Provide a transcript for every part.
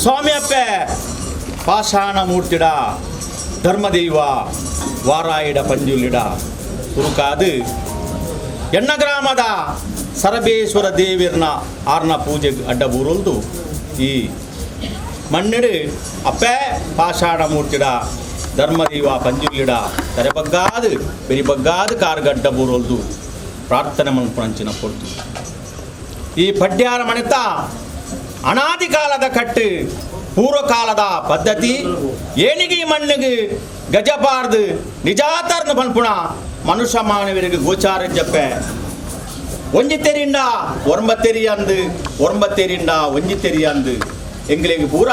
ಸ್ವಾಮಿಯಪ್ಪ ಪಾಷಾಣಮೂರ್ತಿಡ ಧರ್ಮದೈವ ವಾರಾಯಿಡ ಪಂಜುಲಿಡ ತುರುಕಾದು ಎಣ್ಣ ಗ್ರಾಮದ ಸರಬೇಶ್ವರ ದೇವಿರ್ನ ಆರ್ನ ಪೂಜೆಗೆ ಅಡ್ಡಬೂರೊಂದು ಈ ಮಣ್ಣಿಡು ಅಪ್ಪೆ ಪಾಷಾಣಮೂರ್ತಿಡ ಧರ್ಮದೈವ ಪಂಜುಲಿಡ ತೆರೆಬಗ್ಗಾದು ಬೆರಿಬಗ್ಗಾದು ಕಾರ್ಗಡ್ಡ ಬೂರೊಲ್ದು ಪ್ರಾರ್ಥನೆ ಮನ್ಪಂಚಿನ ಕೊಡ್ತು ಈ ಪಡ್ಯಾರ ಮಣಿತ ಅನಾದಿ ಕಾಲದ ಕಟ್ಟು ಪೂರ್ವಕಾಲದ ಪದ್ಧತಿ ಏನಿಗೆ ಮಣ್ಣಿಗೆ ಗಜಪಾರ್ದು ನಿಜಾತರ್ನ ಪನ್ಪುಣ ಮನುಷ್ಯ ಮಾನವರಿಗೆ ಗೋಚಾರ ಜಪ್ಪೆ ಒಂಜಿತೆರಿಂದ ಒರಂಬತ್ತೆರಿ ಅಂದು ಒರಂಬತ್ತೆರಿಂದ ಒಂಜಿತೆರಿ ಅಂದು ಎಂಗ್ಲಿಗೆ ಪೂರ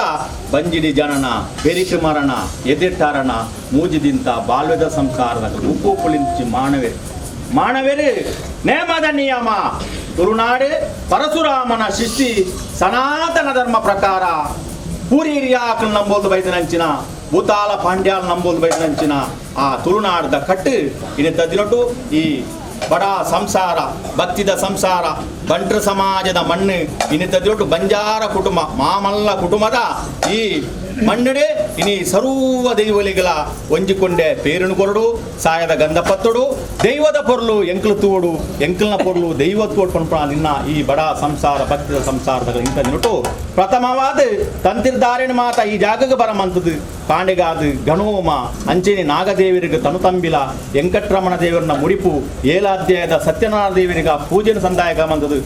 ಬಂಜಿಡಿ ಜನನ ಬೆರಿಕೆ ಮರಣ ಎದಿಟ್ಟಾರಣ ಮೂಜಿದಿಂತ ಬಾಲ್ಯದ ಸಂಸ್ಕಾರದ ಉಪ್ಪು ಪುಳಿಂಚಿ ಮಾನವೇರು ನೇಮದ ನಿಯಮ ತುಳುನಾಡು ಪರಶುರಾಮನ ಶಿಷ್ಟಿ ಸನಾತನ ಧರ್ಮ ಪ್ರಕಾರ ಪೂರಿ ಹಿರಿಯಾಕಲ್ ನಂಬೋದು ಬೈದನಂಚಿನ ಭೂತಾಲ ಪಾಂಡ್ಯಾಲ್ ನಂಬೋದು ಬೈದನಂಚಿನ ಆ ತುಳುನಾಡದ ಕಟ್ಟು ಇನ್ನು ತದ್ದಿನೊಟ್ಟು ಈ ಬಡ ಸಂಸಾರ ಭಕ್ತಿದ ಸಂಸಾರ ಬಂಟ್ರ ಸಮಾಜದ ಮಣ್ಣು ಇನ್ನು ತದ್ದಿನೊಟ್ಟು ಬಂಜಾರ ಕುಟುಂಬ ಮಾಮಲ್ಲ ಕುಟುಂಬದ ಈ ಮಣ್ಣಿಡೆ ಇನಿ ಸರ್ವ ದೈವಲಿಗಳ ಒಂಜಿಕೊಂಡೆ ಪೇರನು ಕೊರಡು ಸಾಯದ ಗಂಧ ಪತ್ತೊಡು ದೈವದ ಪೊರ್ಲು ಎಂಕ್ಲು ತೂಡು ಎಂಕ್ಲನ ಪೊರ್ಲು ದೈವ ತೋಡ್ ಪನ್ಪಣ ನಿನ್ನ ಈ ಬಡ ಸಂಸಾರ ಭಕ್ತಿದ ಸಂಸಾರದ ಇಂಥ ದಿನಟು ಪ್ರಥಮವಾದ ತಂತಿರ್ದಾರಿನ ಮಾತ ಈ ಜಾಗಕ್ಕೆ ಬರಮಂತದ್ದು ಪಾಂಡೆಗಾದು ಗಣೋಮ ಅಂಚೆನೆ ನಾಗದೇವರಿಗೆ ತನು ತಂಬಿಲ ವೆಂಕಟರಮಣ ದೇವರನ್ನ ಮುಡಿಪು ಏಲಾಧ್ಯಾಯದ ಸತ್ಯನಾರಾಯಣ ದೇವರಿಗೆ ಪೂಜೆನ ಸಂದಾಯಕ ಮಂತದ್ದು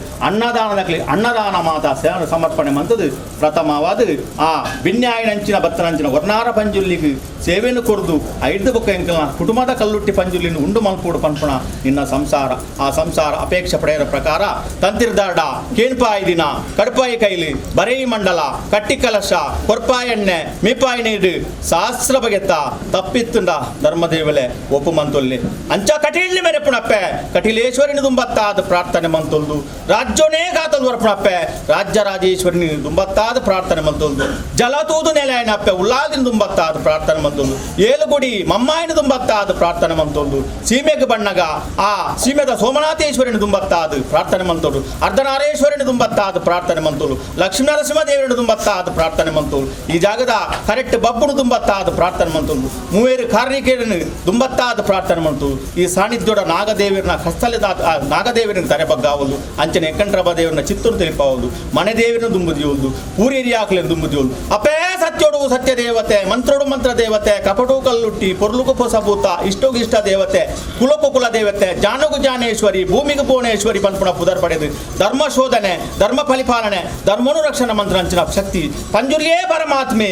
ಅನ್ನದಾನ ಮಾತ ಸಮರ್ಪಣೆ ಮಂತದ್ದು ಪ್ರಥಮವಾದ ಆ ಬಿನ್ಯಾಯನ ಅಂಚಿನ ಬತ್ತನಂಚಿನ ವರ್ಣಾರ ಪಂಜುಲ್ಲಿಗೆ ಸೇವೆಯನ್ನು ಕೊರ್ದು ಐದು ಬೊಕ್ಕ ಎಂಕಲ್ನ ಕುಟುಂಬದ ಕಲ್ಲುಟ್ಟಿ ಪಂಜುಲ್ಲಿನ ಉಂಡು ಮಲ್ಪೂಡು ಪನ್ಪಣ ನಿನ್ನ ಸಂಸಾರ ಆ ಸಂಸಾರ ಅಪೇಕ್ಷೆ ಪಡೆಯರ ಪ್ರಕಾರ ತಂತಿರ್ದಾಡ ಕೇನ್ಪಾಯಿ ದಿನ ಕಡ್ಪಾಯಿ ಕೈಲಿ ಬರೈ ಮಂಡಲ ಕಟ್ಟಿ ಕಲಶ ಕೊರ್ಪಾಯಿ ಎಣ್ಣೆ ಮೀಪಾಯಿ ನೀಡು ಸಹಸ್ರ ಬಗೆತ್ತ ತಪ್ಪಿತ್ತುಂಡ ಧರ್ಮದೇವಲೆ ಒಪ್ಪು ಮಂತೊಲ್ಲಿ ಅಂಚ ಕಟೀಲಿ ಮೆರೆಪುಣಪ್ಪೆ ಕಟೀಲೇಶ್ವರಿನ ದುಂಬತ್ತಾದ ಪ್ರಾರ್ಥನೆ ಮಂತೊಲ್ದು ರಾಜ್ಯೋನೇ ಗಾತಲ್ ವರ್ಪಣಪ್ಪೆ ರಾಜ್ಯ ರಾಜೇಶ್ವರಿನ ದುಂಬತ್ತಾದ ಪ್ರಾರ್ಥನೆ ಮಂತೊಲ್ದು ಜಲತೂದು ನೆಲೆಯನಪ್ಪೆ ಉಲ್ಲಾದಿನ ದುಂಬತ್ತಾದ ಪ್ರಾರ್ಥನೆ ಮಂತೊಂದು ಏಳುಗುಡಿ ಮಮ್ಮಾಯಿನ ದುಂಬತ್ತಾದ ಪ್ರಾರ್ಥನೆ ಮಂತೊಂದು ಸೀಮೆಗೆ ಬಣ್ಣಗ ಆ ಸೀಮೆದ ಸೋಮನಾಥೇಶ್ವರಿನ ದುಂಬತ್ತಾದ ಪ್ರಾರ್ಥನೆ ಮಂತೋಡು ಅರ್ಧನಾರೇಶ್ವರಿನ ದುಂಬತ್ತಾದ ಪ್ರಾರ್ಥನೆ ಮಂತೋಳು ಲಕ್ಷ್ಮೀ ನರಸಿಂಹದೇವರಿನ ದುಂಬತ್ತಾದ ಪ್ರಾರ್ಥನೆ ಮಂತೋಳು ಈ ಜಾಗದ ಕರೆಕ್ಟ್ ಬಬ್ಬುನು ದುಂಬತ್ತಾದ ಪ್ರಾರ್ಥನೆ ಮಂತೋಳು ಮೂವೇರು ಕಾರ್ಣಿಕೇರನು ದುಂಬತ್ತಾದ ಪ್ರಾರ್ಥನೆ ಮಂತೋಳು ಈ ಸಾನ್ನಿಧ್ಯೋಡ ನಾಗದೇವರನ್ನ ಕಸ್ತಲಿದ ನಾಗದೇವರಿನ ತರೆಬಗ್ಗಾವಲು ಅಂಚನೆ ಎಕ್ಕಂಡ್ರಬ ದೇವರನ್ನ ಚಿತ್ತೂರು ತಿಳಿಪವಲು ಮನೆ ದೇವರನ್ನು ದುಂಬುದಿಯುವುದು ಪೂರಿಯಾಕಲಿನ ದುಂಬುದಿಯುವುದು ಅಪೇ ಸತ್ಯೋಡು ಸತ್ಯ ದೇವತೆ ಮಂತ್ರೋಡು ಮಂತ್ರ ದೇವತೆ ಕಪಟು ಕಲ್ಲುಟ್ಟಿ ಪೊರ್ಲುಗು ಪೊಸಭೂತ ಇಷ್ಟೋಗು ಇಷ್ಟ ದೇವತೆ ಕುಲಕು ಕುಲ ದೇವತೆ ಜಾನುಗು ಜಾನೇಶ್ವರಿ ಭೂಮಿಗು ಭುವನೇಶ್ವರಿ ಪನ್ಪುಣ ಪುದರ್ ಪಡೆದು ಧರ್ಮ ಶೋಧನೆ ಧರ್ಮ ಫಲಿಪಾಲನೆ ಧರ್ಮನುರಕ್ಷಣ ಮಂತ್ರ ಅಂಚಿನ ಶಕ್ತಿ ಪಂಜುರ್ಯೇ ಪರಮಾತ್ಮೆ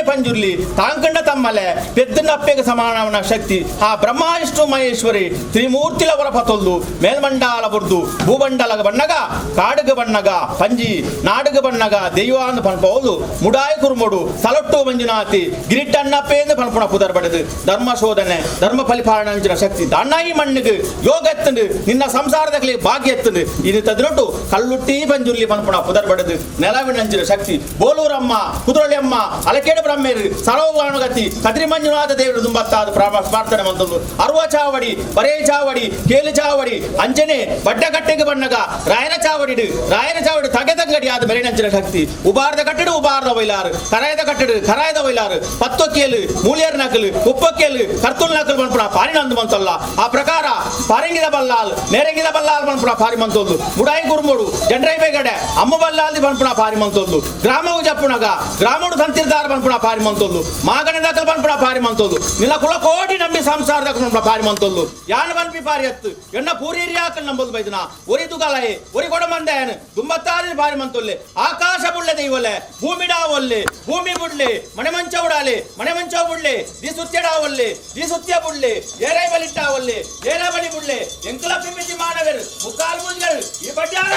ಪಂಜುರ್ಲಿ ತಾಂಕಂಡ ತಮ್ಮಲೆ ಪೆದ್ದನ ಅಪ್ಪೆಗೆ ಸಮಾನವನ ಶಕ್ತಿ ಆ ಬ್ರಹ್ಮ ವಿಷ್ಣು ಮಹೇಶ್ವರಿ ತ್ರಿಮೂರ್ತಿಲ ಹೊರಪತೊಲ್ದು ಮೇಲ್ಮಂಡಾಲ ಬುರ್ದು ಭೂಮಂಡಲ ಬಣ್ಣಗ ಕಾಡುಗ ಬಣ್ಣಗ ಪಂಜಿ ನಾಡುಗ ಬಣ್ಣಗ ದೈವಾಂದ ಪನ್ಪೌದು ಮುಡಾಯಿ ಕುರುಮುಡು ಸಲೊಟ್ಟು ಮಂಜುನಾಥಿ ಗಿರಿಟ್ಟಣ್ಣಪ್ಪೇಂದು ಪನ್ಪುಣ ಪುದರ್ ಪಡೆದು ಧರ್ಮ ಶೋಧನೆ ಧರ್ಮ ಫಲಿಪಾಲನೆ ಅಂಚಿನ ಶಕ್ತಿ ದಣ್ಣಾಯಿ ಮಣ್ಣಿಗೆ ಯೋಗ ಎತ್ತಂಡು ನಿನ್ನ ಸಂಸಾರದಲ್ಲಿ ಭಾಗ್ಯ ಎತ್ತಂಡು ಇದು ತದ್ರೊಟ್ಟು ಕಲ್ಲುಟ್ಟಿ ಪಂಜುರ್ಲಿ ಪನ್ಪುಣ ಪುದರ್ ಪಡೆದು ನೆಲವಿನಂಚಿನ ಶಕ್ತಿ ಬೋಲೂರಮ್ಮ ಕುದುರಳಿಯಮ್ಮ ಅಲಕೇಡು ಬ್ರಹ್ಮೇರು ಸರೋಗತಿ ಕದ್ರಿ ಮಂಜುನಾಥ ದೇವರು ದುಂಬತ್ತಾದ ಪ್ರಾರ್ಥನೆ ಮಂತೊಂದು ಅರ್ವ ಚಾವಡಿ ಬರೇ ಚಾವಡಿ ಕೇಲು ಚಾವಡಿ ಅಂಜನೆ ಬಡ್ಡಗಟ್ಟೆಗೆ ಬಣ್ಣಗ ರಾಯನ ಚಾವಡಿ ತಗೆದಂಗಡಿ ಆದ ಮೆರಿನಂಚಿನ ಶಕ್ತಿ ಉಬಾರದ ಕಟ್ಟಡು ಉಬಾರದ ವೈಲಾರು ಕರಾಯದ ಕಟ್ಟಡು ಕರಾಯದ ವೈಲಾರು ಪತ್ತೊಕ್ಕೇಲು ಮೂಲಿಯರ್ ನಕಲು ಉಪ್ಪಕ್ಕೇಲು ಕರ್ತುಲ್ ನಕಲು ಪನ್ಪುಣ ಪಾರಿನಂದು ಮಂತಲ್ಲ ಆ ಪ್ರಕಾರ ಪಾರಿಂಗಿದ ಬಲ್ಲಾಲ್ ನೇರಂಗಿದ ಬಲ್ಲಾಲ್ ಪನ್ಪುಣ ಪಾರಿ ಮಂತೊಂದು ಮುಡಾಯಿ ಗುರುಮುಡು ಜಂಡ್ರೈ ಬೇಗಡೆ ಅಮ್ಮ ಬಲ್ಲಾಲ್ದಿ ಪನ್ಪುಣ ಪಾರಿ ಮಂತೊಂದು ಗ್ರಾಮವು ಜಪ್ಪುಣಗ ಗ್ರಾಮಡು ತಂತಿರ್ದಾರ ಪನ್ಪುಣ ಪಾರಿ ಮಂತೊಂದು ಮಾಗಣೆ ದಕಲ್ ಪನ್ಪುಣ ಪಾರಿ ಮಂತೊಂದು ನಿನ್ನ ಕುಲ ಕೋಟಿ ನಂಬಿ ಸಂಸಾರ ದಕಲ್ ಪಾರಿ ಮಂತೊಂದು ಯಾನ್ ಪನ್ಪಿ ಪಾರಿ ಎತ್ತು ಎಣ್ಣ ಪೂರಿ ಯಾಕಲ್ ನಂಬೋದು ಬೈದನ ಒರಿ ತುಗಲೈ ಒರಿ ಕೊಡಮಂದೆಯನ್ ದುಂಬತ್ತಾದಿ ಪಾರಿ ಮಂತೊಲ್ಲೆ ಆಕಾಶ ಬುಳ್ಳೆ ದೈವಲೆ ಭೂಮಿಡಾ ಒಲ್ಲೆ ಭೂಮಿ ಬುಡ್ಲೆ ಮನೆ ಮಂಚ ಉಡಾಲೆ ಮನೆ ಮಂಚ ಬುಡ್ಲೆ ದಿ ಸುತ್ಯಡಾ ಒಲ್ಲೆ ದಿ ಸುತ್ಯ ಬುಡ್ಲೆ ಏರೈ ಬಲಿಟ್ಟಾ ಒಲ್ಲೆ ಏರ ಬಲಿ ಬುಡ್ಲೆ ಎಂಕಲ ಪಿಮಿತಿ ಮಾನವರು ಮುಕ್ಕಾಲ್ ಮುಜ್ಗಳು ಈ ಬಡ್ಯಾರ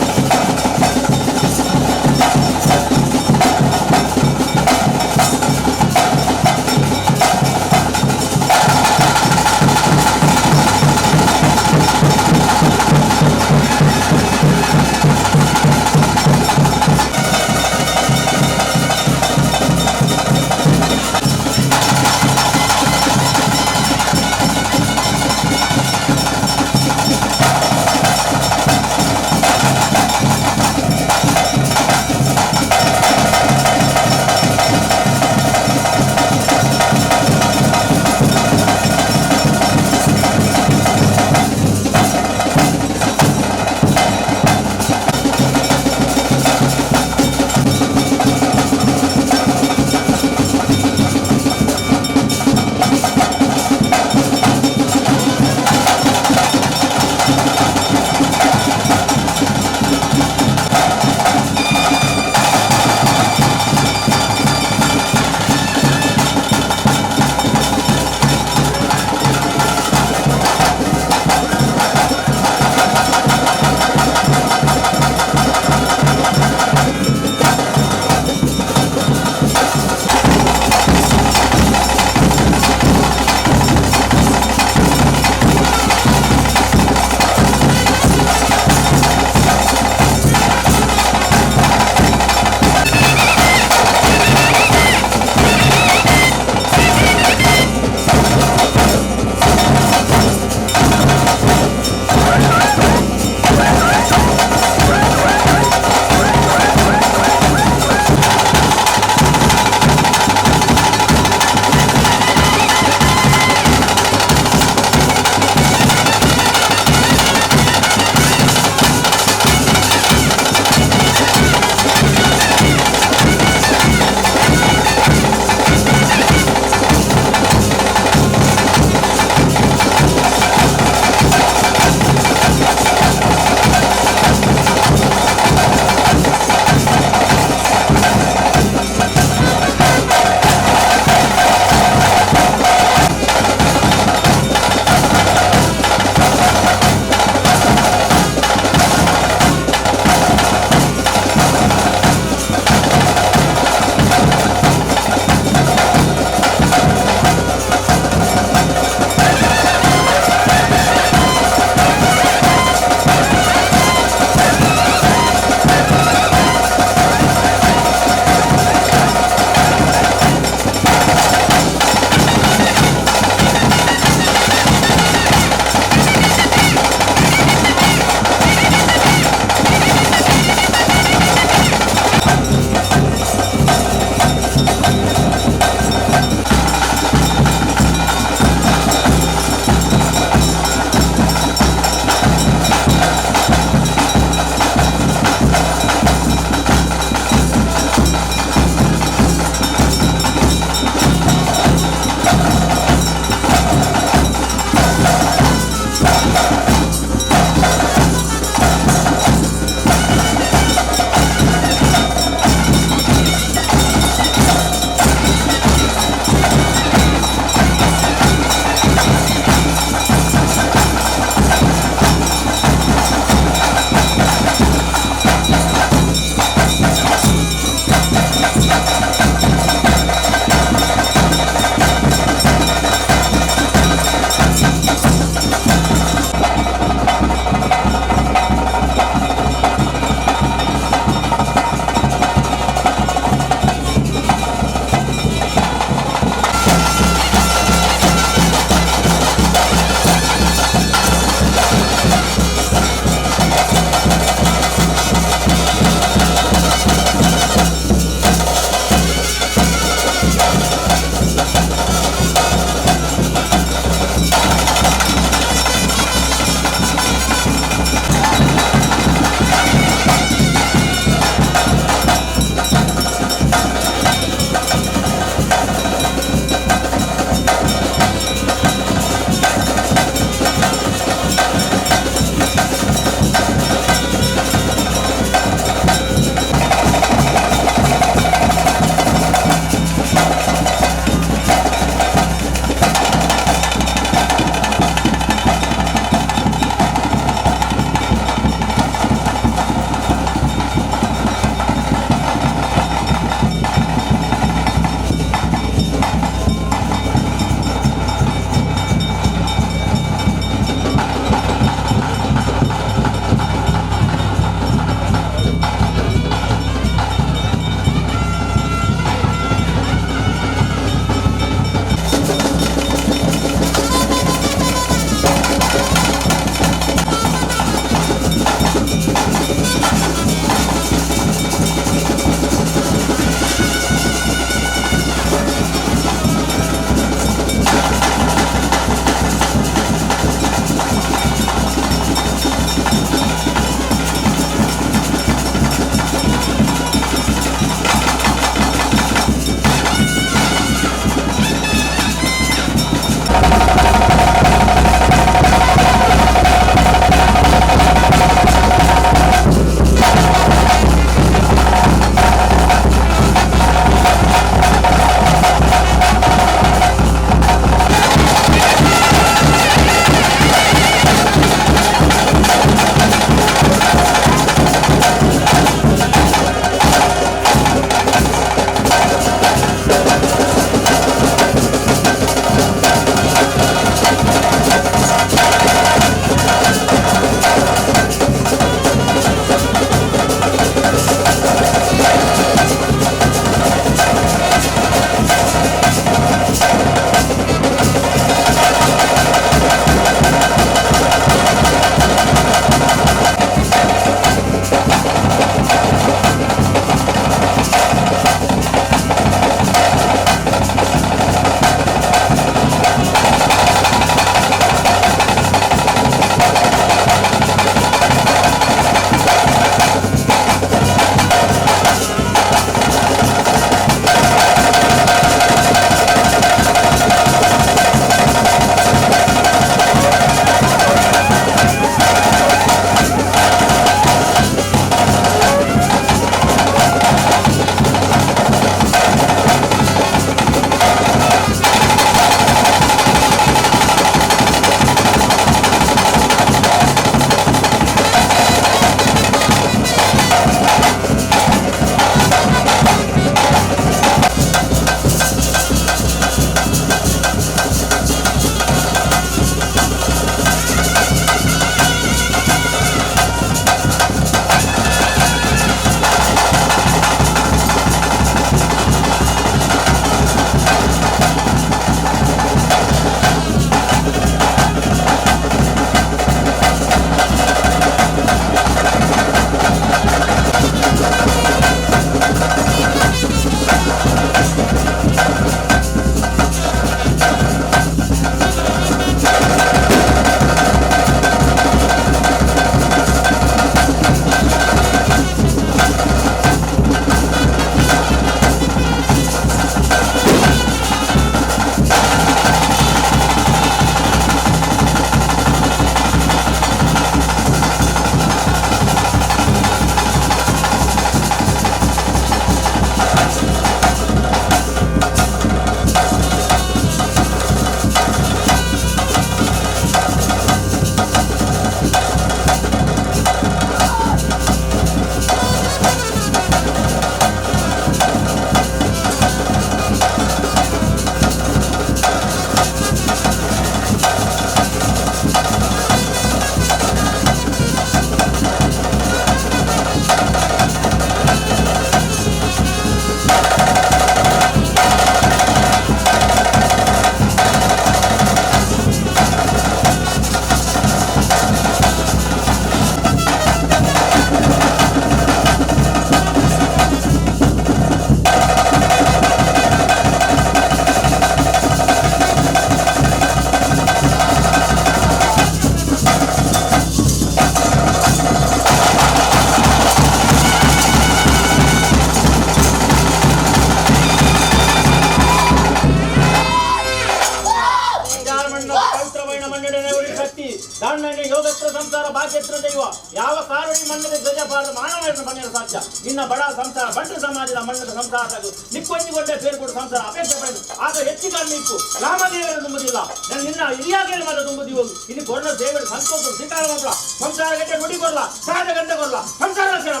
ಸಂಸಾರ ಬಾಕ್ಯತ್ರ ದೈವ ಯಾವ ಕಾರಣಿ ಮಣ್ಣದ ಧ್ವಜಪಾದ ಮಾನವ ಮಣ್ಣಿನ ಸಾಧ್ಯ ನಿನ್ನ ಬಡ ಸಂಸಾರ ಬಂಟ ಸಮಾಜದ ಮಣ್ಣದ ಸಂಸಾರ ನಿಕ್ಕೊಂಜಿಗೊಂಡೆ ಸೇರ್ಕೊಡು ಸಂಸಾರ ಅಪೇಕ್ಷೆ ಪಡೆದು ಆಗ ಹೆಚ್ಚಿನ ನಿಕ್ಕು ರಾಮದೇವರು ತುಂಬುದಿಲ್ಲ ನಾನು ನಿನ್ನ ಹಿರಿಯಾಗಿ ಮಾತ್ರ ತುಂಬುದಿ ಹೋಗು ಇಲ್ಲಿ ಕೊರಲ ದೇವರು ಸಂತೋಷ ಸ್ವೀಕಾರ ಮಾಡಲ್ಲ ಸಂಸಾರ ಗಂಟೆ ನುಡಿ ಕೊರಲ್ಲ ಸಹಜ ಗಂಟೆ ಕೊರಲ್ಲ ಸಂಸಾರ ರಕ್ಷಣೆ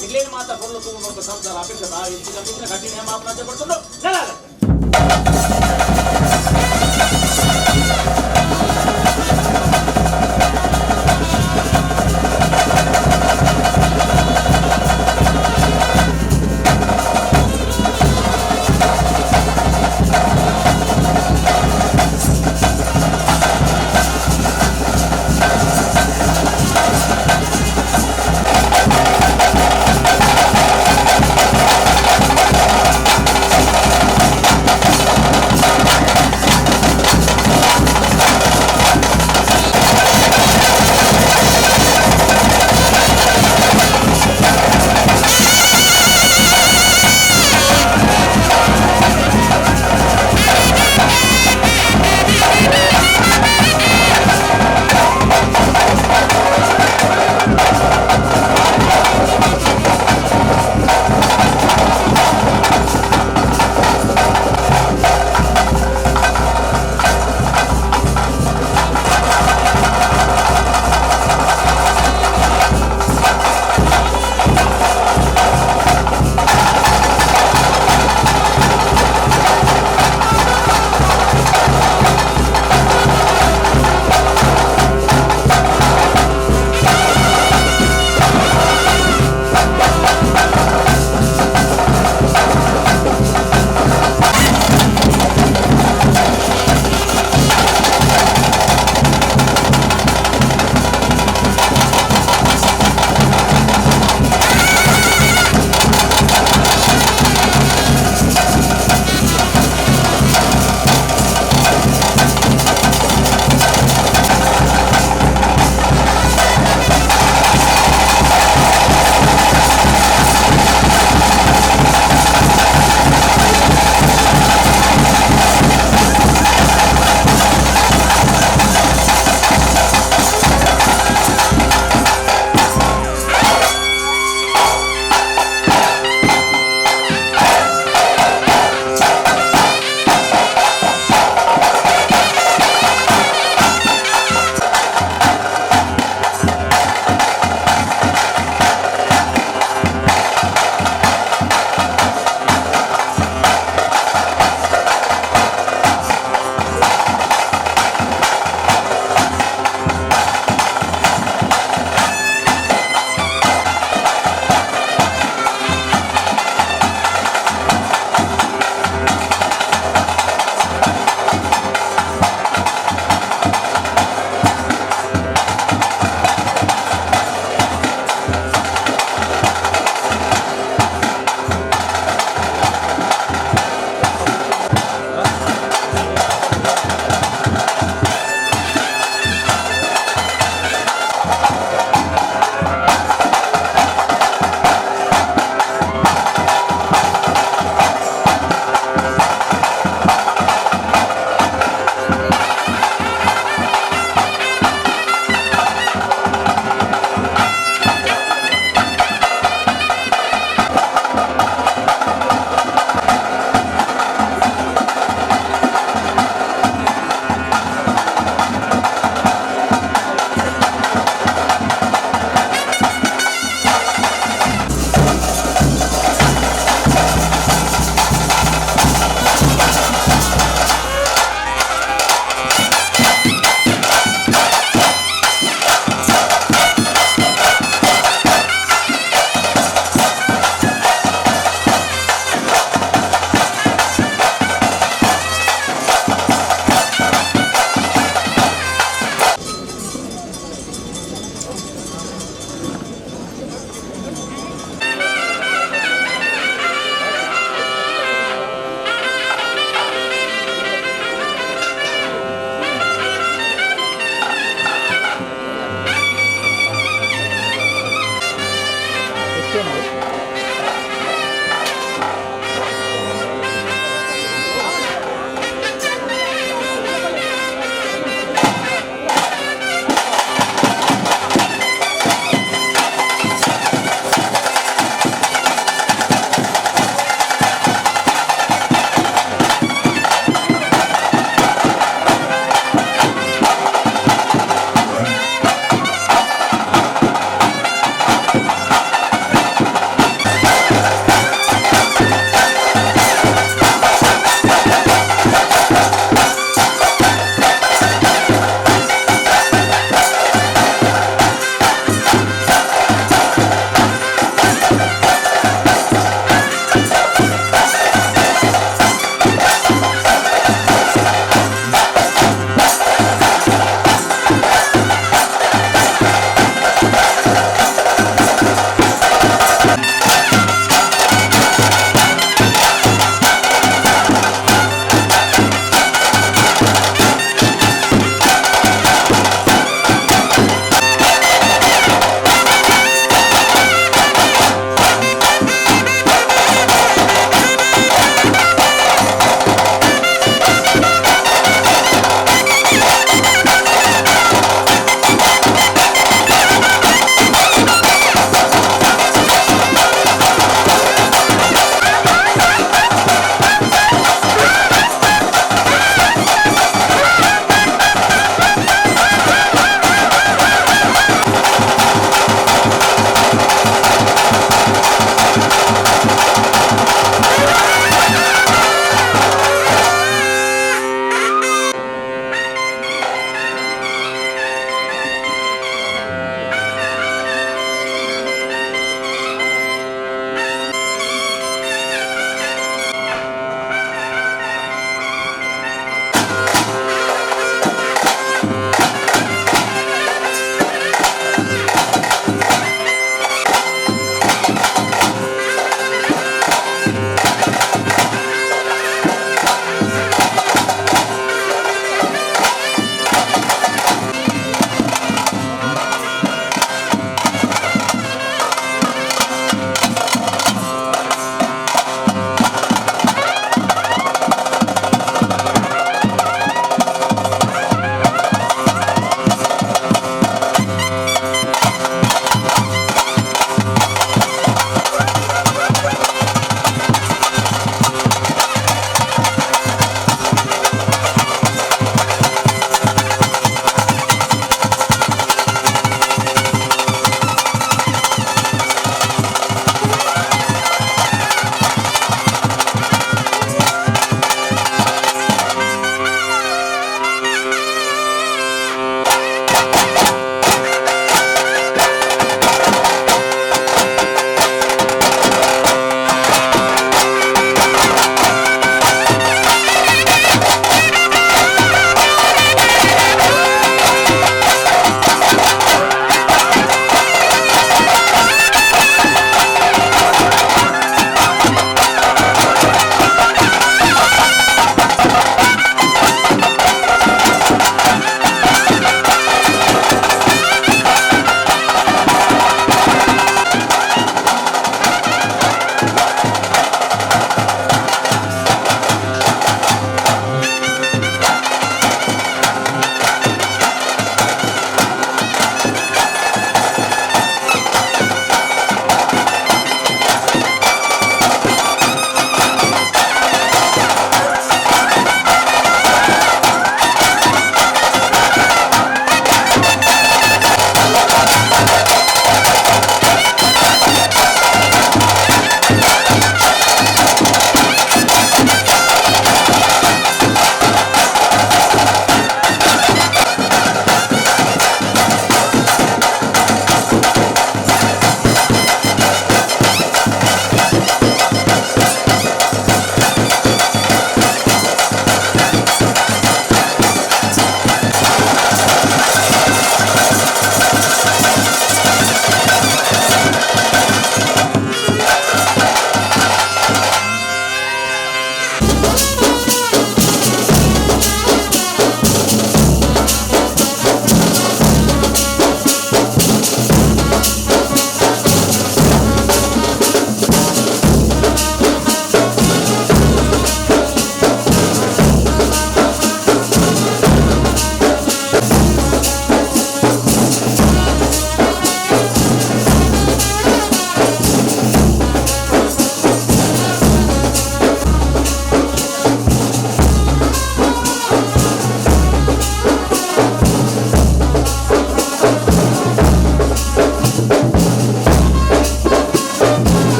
మిగిలిన మాత పొరలు తూము సంసార అపేక్ష కఠిన మాపన చేపడుతుందో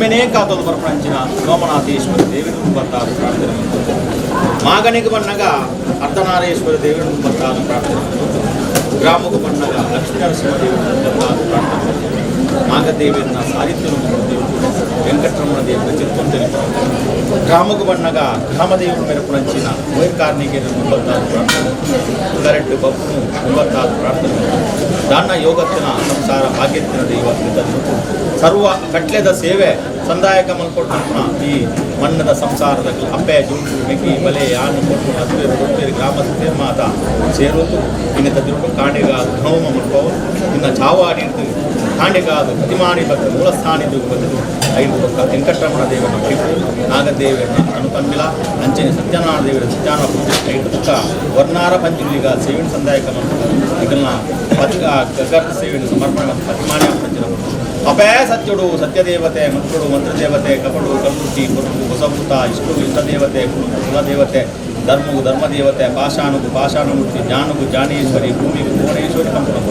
ಏಮೆನೇ ಕಾತೋದು ಬರಪಂಚಿನ ಸೋಮನಾಥೇಶ್ವರಿ ದೇವಿಯನ್ನು ಬರ್ತಾದ ಪ್ರಾರ್ಥನೆ ಮಾಗನಿಗೆ ಬಣ್ಣಗ ಅರ್ಧನಾರೇಶ್ವರ ದೇವಿಯನ್ನು ಬರ್ತಾದ ಪ್ರಾರ್ಥನೆ ಗ್ರಾಮಕ್ಕೆ ಬಣ್ಣಗ ಲಕ್ಷ್ಮೀ ನರಸಿಂಹ ದೇವಿಯನ್ನು ಬರ್ತಾದ ಪ್ರಾರ್ಥನೆ ನಾಗದೇವಿಯನ್ನ ಸಾಹಿತ್ಯವನ್ನು ವೆಂಕಟರಮಣ ದೇವರ ಚಿತ್ತೊಂದಿನ ಗ್ರಾಮಕ್ಕೆ ಬಣ್ಣಗ ಗ್ರಾಮದೇವರ ಮೇಲೆ ಪುರಂಚಿನ ವೈರ್ಕಾರ್ನಿಗೆ ಮುಂಬತ್ತಾದ ಪ್ರಾರ್ಥನೆ ಕರೆಕ್ಟ್ ಬಪ್ಪು ಮುಂಬತ್ತಾದ ಪ್ರಾರ್ಥನೆ ದಾನ ಯೋಗತ್ತಿನ ಸಂಸಾರ ಭಾಗ್ಯತ್ತಿನ ದೈವ ಸರ್ವ ಕಟ್ಲೆದ ಸೇವೆ ಸಂದಾಯಕ ಮಲ್ಕೊಟ್ಟು ಈ ಮಣ್ಣದ ಸಂಸಾರದ ಅಪ್ಪೆ ಜುಂಟು ಮೆಗಿ ಬಲೆ ಆನು ಕೊಟ್ಟು ಹದಿವೇರು ದೊಡ್ಡೇರು ಗ್ರಾಮದ ತೀರ್ಮಾತ ಸೇರೋದು ಇನ್ನು ತದಿರುಡು ಕಾಣಿಗಾದ ಘೋಮ ಮಲ್ಕೋವು ಇನ್ನು ಚಾವಾಡಿದ್ದು ಕಾಣಿಗಾದ ಪ್ರತಿಮಾನಿ ಬಗ್ಗೆ ಮೂಲಸ್ಥಾನಿದ್ದು ಬದಲು ಐದು ಪಕ್ಕ ವೆಂಕಟರಮಣ ದೇವರ ನಾಗದೇವಿಯನ್ನ ಅನುಕಂಬಿಲ ಅಂಚನೆ ಸತ್ಯನಾರಾಯಣ ದೇವರ ಸತ್ಯಾನ ಪೂಜೆ ಐದು ಪಕ್ಕ ವರ್ಣಾರ ಪಂಚುಲಿಗ ಸೇವಿನ ಸಂದಾಯಕ ಮಲ್ಕೊಂಡು ಇದನ್ನ ಗರ್ಭ ಸೇವಿನ ಸಮರ್ಪಣೆ ಮತ್ತು ಪ್ರತಿಮಾನಿ ಪಂಚನ ಅಪೇ ಸತ್ಯುಡು ಸತ್ಯದೇವತೆ ಮಂತ್ರುಡು ಮಂತ್ರದೇವತೆ ಕಪಡು ಕಲ್ಪುಟಿ ಕೊರಟು ಹೊಸಭೂತ ಇಷ್ಟು ಇಷ್ಟದೇವತೆ ಕುಲದೇವತೆ ಧರ್ಮವು ಧರ್ಮದೇವತೆ ಪಾಷಾಣುಗು ಪಾಷಾಣಮೂರ್ತಿ ಜ್ಞಾನಗು ಜ್ಞಾನೇಶ್ವರಿ ಭೂಮಿಗೂ ಭುವನೇಶ್ವರಿ ಕಂಪನ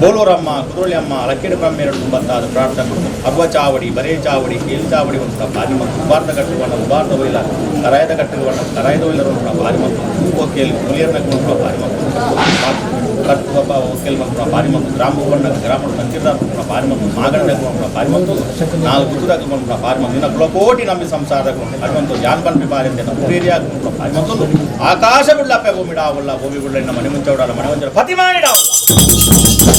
ಬೋಲೂರಮ್ಮ ಕುದುರಳಿಯಮ್ಮ ಲಕ್ಕಿಡ ಬ್ರಹ್ಮೇರಡು ತುಂಬತ್ತಾದ ಪ್ರಾರ್ಥನೆ ಅರ್ವ ಚಾವಡಿ ಬರೇ ಚಾವಡಿ ಕೇಲ್ ಚಾವಡಿ ಅಂತ ಭಾರಿ ಮತ್ತು ಉಬಾರ್ದ ಕಟ್ಟುವಣ್ಣ ಉಬಾರ್ದ ಒಯ್ಲ ಕರಾಯದ ಕಟ್ಟುವಣ್ಣ ಕರಾಯದ ಒಯ್ಲರ ಭಾರಿ ಮತ್ತು ಓಕೇಲ್ ಹುಲಿಯರ್ನ ಗುಣ ಭಾರಿ ಮತ್ತು ಕರ್ತುವ ಓಕೇಲ್ ಮತ್ತು ಭಾರಿ ಮತ್ತು ಗ್ರಾಮ ಬಣ್ಣ ಗ್ರಾಮದ ಮಂದಿರದಾರ ಭಾರಿ ಮತ್ತು ಮಾಗಣದ ಗುಣ ಭಾರಿ ಮತ್ತು ನಾಲ್ಕು ಗುರುದಾಗ ಗುಣ ಭಾರಿ ಮತ್ತು ಇನ್ನು ಕುಲಕೋಟಿ ನಂಬಿ ಸಂಸಾರದ ಗುಣ ಅಡುವಂತ ಜಾನ್ಪನ್ ಭಾರಿ ಅಂತ ಉಪೇರಿಯಾಗ ಗುಣ ಮತ್ತೊಂದು ಆಕಾಶ ಬಿಡ್ಲಪ್ಪೆ ಭೂಮಿಡಾವಲ್ಲ ಭೂಮಿ ಬಿಡ್ಲ ಮನೆ ಮುಂಚೆ ಬಿಡಲ್ಲ ಮನೆ ಮುಂಚೆ ಪತಿ ಮಾಡಿಡಾವಲ್ಲ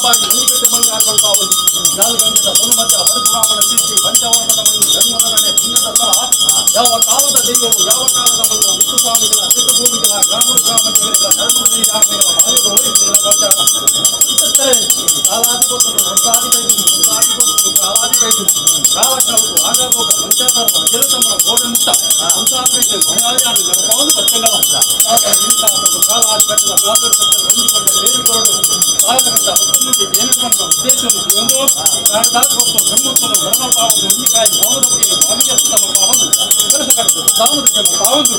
ಬಾಯಿ ಮಣಿಗಟ್ಟೆ ಮಂಗಾರ್ಪಡ್ತಾ ಒಂದು ನಾಲ್ಗಂಟದ ಮನುಮತ ಪರಶುರಾಮನ ಶಿಷ್ಟಿ ಪಂಚವರ್ಣದ ಮಣ್ಣು ಜನ್ಮದರನೆ ಪುಣ್ಯದ ಸ್ಥಳ ಯಾವ ಕಾಲದ ದೈವವು ಯಾವ ಕಾಲದ ಮಲ್ಲ ಮುತ್ತುಸ್ವಾಮಿಗಳ ಚಿತ್ರಭೂಮಿಗಳ ಗ್ರಾಮ ದೇವತೆಗಳ ಧರ್ಮಗಳ ಬಾಯುಗಳು ಹೋಯಿತು ಗೋಚಾರ ಕಾಲಾಧಿಪತರು ವಂಶಾಧಿಪೈದು ಕಾಲಾಧಿಪೈದು ಕಾಲಕಾಲವು ಆಗಬೋಗ ಪಂಚಾಧರ್ಮ ಕೆಲಸಮರ ಗೋಡೆ ಮುಕ್ತ ವಂಶಾಧಿಪೈದು ಮನೆಯಾಳು ಜನಪವನ್ನು ಬಚ್ಚಂಗಳ ಕಾಲಾಧಿಪತ್ಯದ ಪ್ರಾದರ್ಶನ ಹೊಂದಿಕೊಂಡ ಬೇರುಗೋಡು ಕಾಲಗಂಡ ವಸ್ತುನಿಧಿ ಕೇಂದ್ರವನ್ನು ಉದ್ದೇಶವನ್ನು ಒಂದು ಕಾರಣದಾಗಿ ಹೊತ್ತು ಬ್ರಹ್ಮತ್ವನು ಧರ್ಮಭಾವವನ್ನು ಉಂಡಿಕಾಯಿ ಮೌನದೊಂದಿಗೆ ಸ್ವಾಮಿಗೆ ಧರ್ಮಭಾವವನ್ನು ಕರೆಸಕಟ್ಟು ಸಾಮುದ್ರಿಕ ಭಾವನು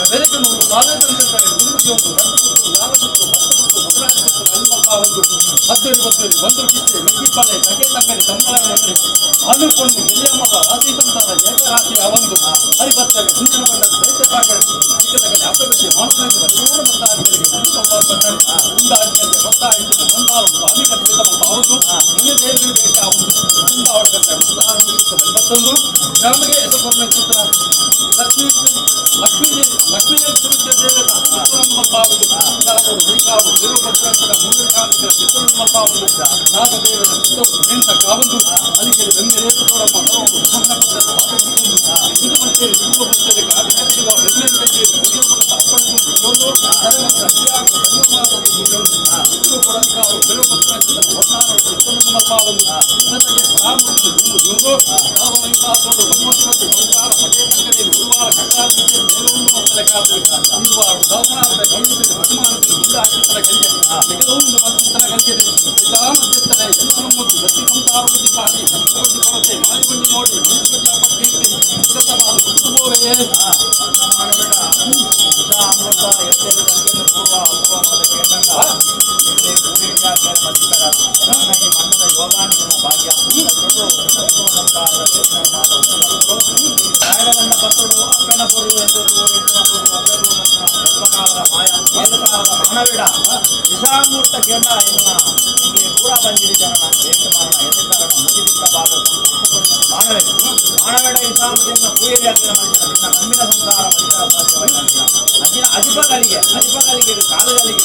ಬೆಳಕನ್ನು ಕಾಲೇಜಂತಾರೆ ಗುರುತಿಯೊಂದು ಬರ್ತುತ್ತು ಲಾಲಸುತ್ತು ಬರ್ತುತ್ತು ಮೊದಲಾಗಿತ್ತು ಅಲ್ಮಭಾವೊಂದು ಹತ್ತುರಿ ಬತ್ತುರಿ ಒಂದು ಕಿಷ್ಟೆ ಮಿಕ್ಕಿಪಲೆ ತಗೆ ತಕ್ಕಡಿ ಸಂಬಳವನ್ನು ಹಾಲುಕೊಂಡು ಗಿಳಿಯಮ್ಮವ ರಾಶಿ ಸಂಸಾರ ಏಕರಾಶಿಯ ಒಂದು ಹರಿಭತ್ತಗೆ ಸುಂಜನ ಬಂದ ದೈತ್ಯಪಾಗ ಅಪಗತಿ ಮಾನವನಿಗೆ ಪರಿಪೂರ್ಣ ಮತ್ತಾದಿಗಳಿಗೆ ಮುಂದಾಡಿಗೆ ಒತ್ತಾಯಿಸಿದ ಮಂದಾರು ಸ್ವಾಮಿಗೆ ಭಾವತು ಮುನಿ ದೇವಿಗೆ ಭೇಟಿ ಆಗುವುದು ತುಂಬ ಅವಶ್ಯಕತೆ ಮತ್ತೊಂದು ಗ್ರಾಮಿಗೆ ಹೆಸರು ಚಿತ್ರ ಲಕ್ಷ್ಮೀ ಸುರುಚ ದೇವತ ಚಿತ್ರಮಲ್ಪಾವುದು ಹುಡುಕಾಡು ತಿರುಪತ್ರ ಮೂಲ ಚಿತ್ರಮಲ್ಪಾವುದು ನಾಗದೇವರ ಚಿತ್ತ ಕಾವುದು ಅಲ್ಲಿಗೆ ಬೆಂಬಲೇತು ತೋರಮ್ಮ ವಿಷಾಮೂರ್ತ ಕೆಂಡ ನಿಮಗೆ ಪೂರಾ ಬಂದಿರಿಚಾರಣ ಮಾನವೇಡ ವಿಷಾಮೂರ್ತಿಯನ್ನು ಕೂಯಲಿ ಹಾಕಿದ ಮನುಷ್ಯನ ನಿನ್ನ ನಮ್ಮಿನ ಸಂಸಾರ ಮನುಷ್ಯರ ಅಜ್ಜಿನ ಅಧಿಪಗಳಿಗೆ ಕಾಲಗಳಿಗೆ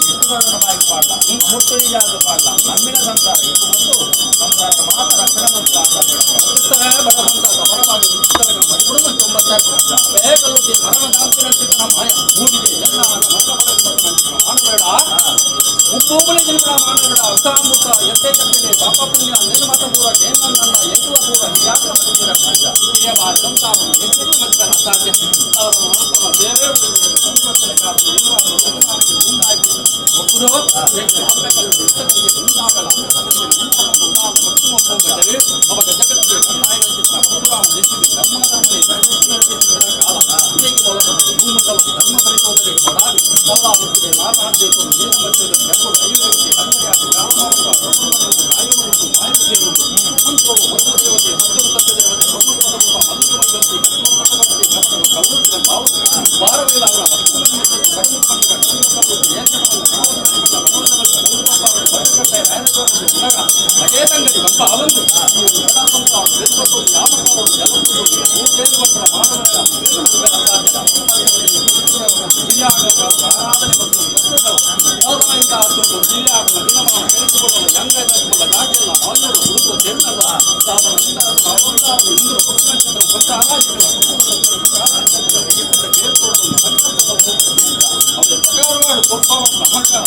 ಎಷ್ಟು ಬರೋಣ ಬಾಯಿಗೆ ಪಾಡಲ ಮುಟ್ಟುಳಿಯಾದ ಪಾಡಲ ನಮ್ಮಿನ ಸಂಸಾರ ಇದು ಒಂದು ಸಂಸಾರ ಮಾತ್ರ ರಕ್ಷಣೆ ಮತ್ತು ಮುಪ್ಪೂಪಳಿ ಜನ್ಮ ಮಾನವೇಡ ಉಷಾಮೂರ್ತ ಎತ್ತೇ ತಪ್ಪೇನೆ ಪಾಪ ಪುಣ್ಯ ನಿರ್ಮತ ಪೂರ ಜೇನನ್ನ ಎಂಟುವ ಪೂರ ನಿಜಾಕ ಮಂದಿರ ಹಿರಿಯ ಭಾಳ ಸಂಸಾರ ಎಂಟು ಮತ್ತು ಅಸಾಧ್ಯ ಬೇರೆ ಒಪ್ಪುದು ಮುಂದಾಗಲ್ಲ ಅವಾಗ ಜಗತ್ತಿಗೆ ಕಣ್ಣಾಯ ಚಿತ್ರ ಪರಶುರಾಮ ದೇಶಿಗೆ ಧರ್ಮಧರ್ಮೇ ಕಾಲ ಹೀಗೆ ಒಳಗ ಭೂಮಂಡಲ ಧರ್ಮ ಪರಿಶೋಧನೆಗೆ ಒಳಗಾಗಿ ಸೌರಾಗುತ್ತಿದೆ ಮಾತಾಡಬೇಕು ಜೀನ ಮಧ್ಯದ ಬೆವರು ಐವರಿಗೆ ಹನ್ನೆರಡು ಗ್ರಾಮವನ್ನು ಆಯುವುದು ಮಾಯುದೇವರು ಮಂತ್ರವು ಬ್ರಹ್ಮದೇವತೆ ಮತ್ತೊಂದು ಸತ್ಯದೇವತೆ ಬ್ರಹ್ಮತ್ವದ ರೂಪ ಮಧುರವೈವಂತಿ ಕತ್ತುವಂತಿ ಕವಟರು ಕೌರುಗಳ ಭಾವ ಭಾರವೇಲ ಅವರ ಅಜೇತಂಗಡಿ ಬಂಪ ಅವಂದು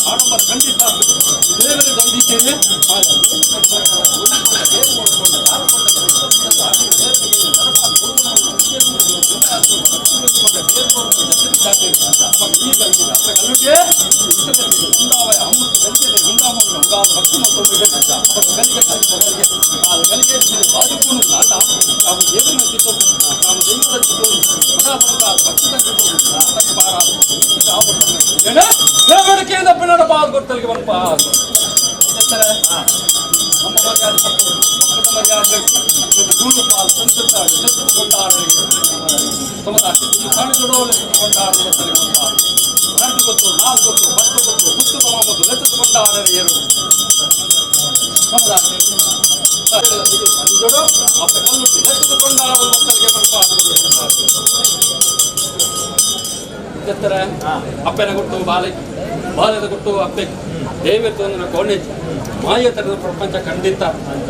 ಆಡಂಬರ ಖಂಡಿತ ದೇವರ ದೈದಿಕೆ ಗೊತ್ತಲಿಗೆ ಬಂಪ ನಮ್ಮ ಮರ್ಯಾದೆ ಪಕ್ಕದ ಮರ್ಯಾದೆ ಗೂಡು ಪಾಲ್ ಸಂಸ್ಕೃತ ಕೊಂಡಾಡಲಿಗೆ ಸಣ್ಣ ಜೋಡೋಲೆ ಕೊಂಡಾಡಲಿಗೆ ಬಂಪ ಗೊತ್ತು ನಾಲ್ ಗೊತ್ತು ಬಟ್ಟು ಗೊತ್ತು ಮುತ್ತು ತಮಾಮದು ಲೆತ್ತಿಕೊಂಡಾಡರೆ ಎರಡು ಜೋಡು ಅಪ್ಪ ಕಲ್ಲುಟ್ಟಿ ಲೆತ್ತಿಕೊಂಡಾಡಲು ಮಕ್ಕಳಿಗೆ ಬಂಪ ಎತ್ತರ ಅಪ್ಪನ ಕೊಟ್ಟು ಬಾಲೆ ಬಾಲ್ಯದ ಕೊಟ್ಟು ಅಪ್ಪೆ ದೇವತೆ ಒಂದು ಕೋಣೆ ಮಾಯ ತರದ ಪ್ರಪಂಚ ಖಂಡಿತ ಅಂತ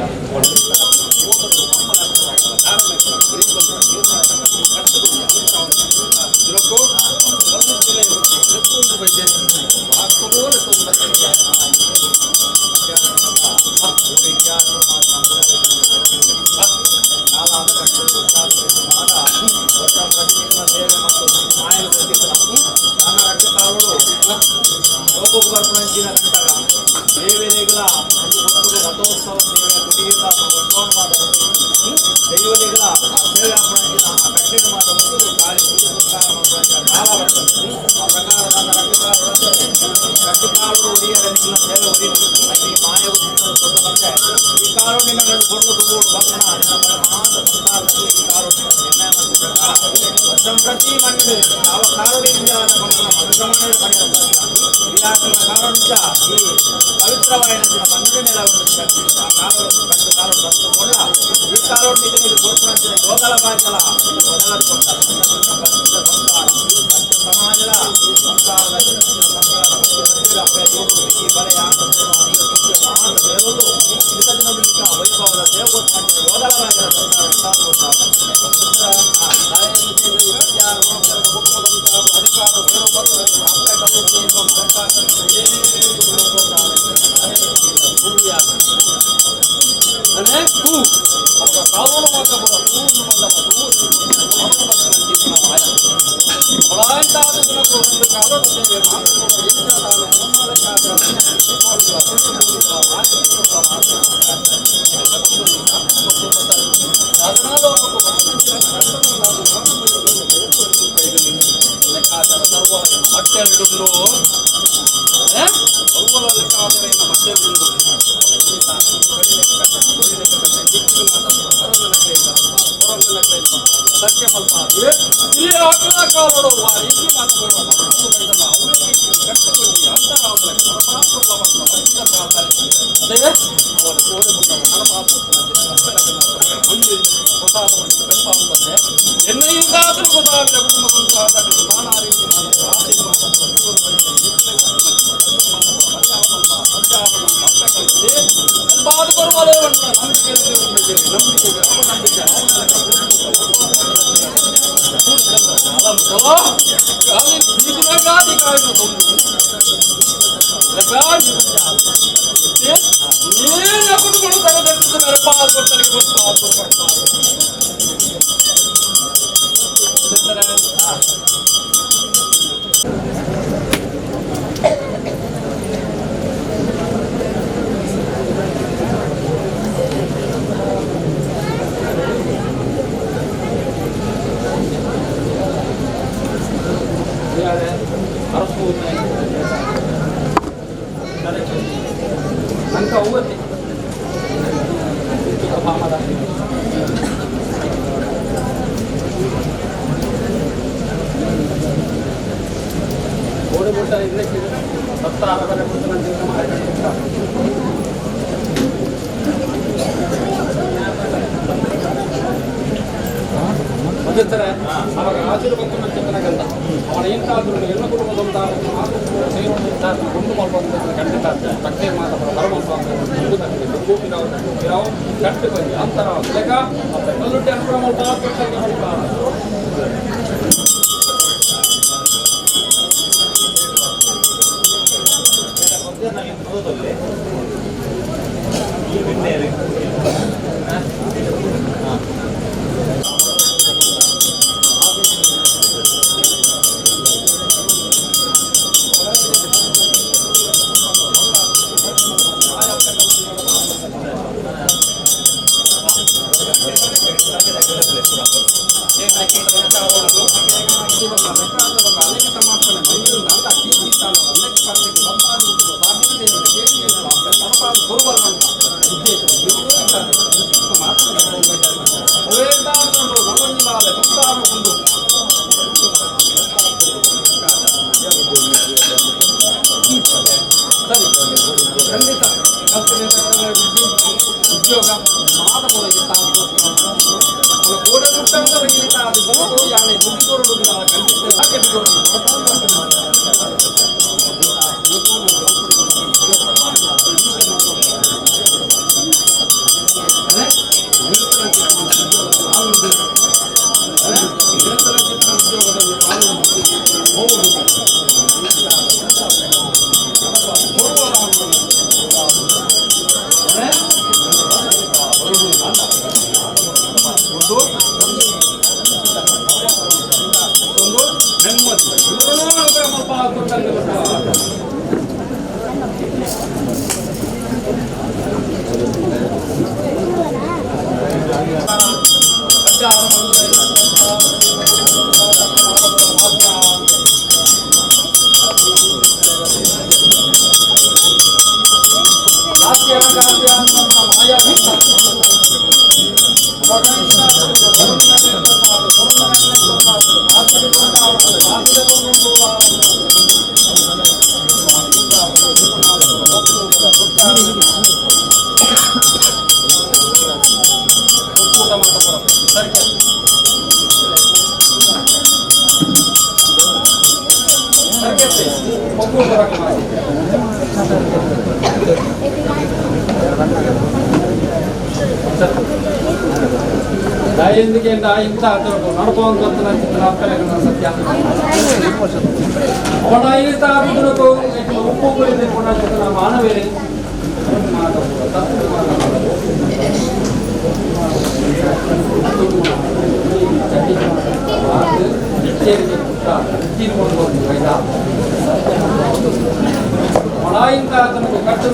ಅವಾಗ ಆಶೀರ್ವಚನ ಚಿತ್ರಗಂಧ ಅವನ ಇಂತಾದ್ರೂ ಎಲ್ಲ ಕುಟುಂಬದಂತ ಒಂದು ಮಾಡುವಂತ ಖಂಡಿತ ಭಕ್ತಿ ಮಾತ್ರ ಪರಮಂತ ಕಟ್ಟು ಬಂದು ಅಂತರ ಲೆಕ್ಕ ಬೆಂಗಳೂರು ఎందుకంటే ఇంత నడపవంత సత్య కొనకు ఉప్పు గురించి కూడా మానవే ಮಳಾಯಿಂದ ತನಗೆ ಕಟ್ಟು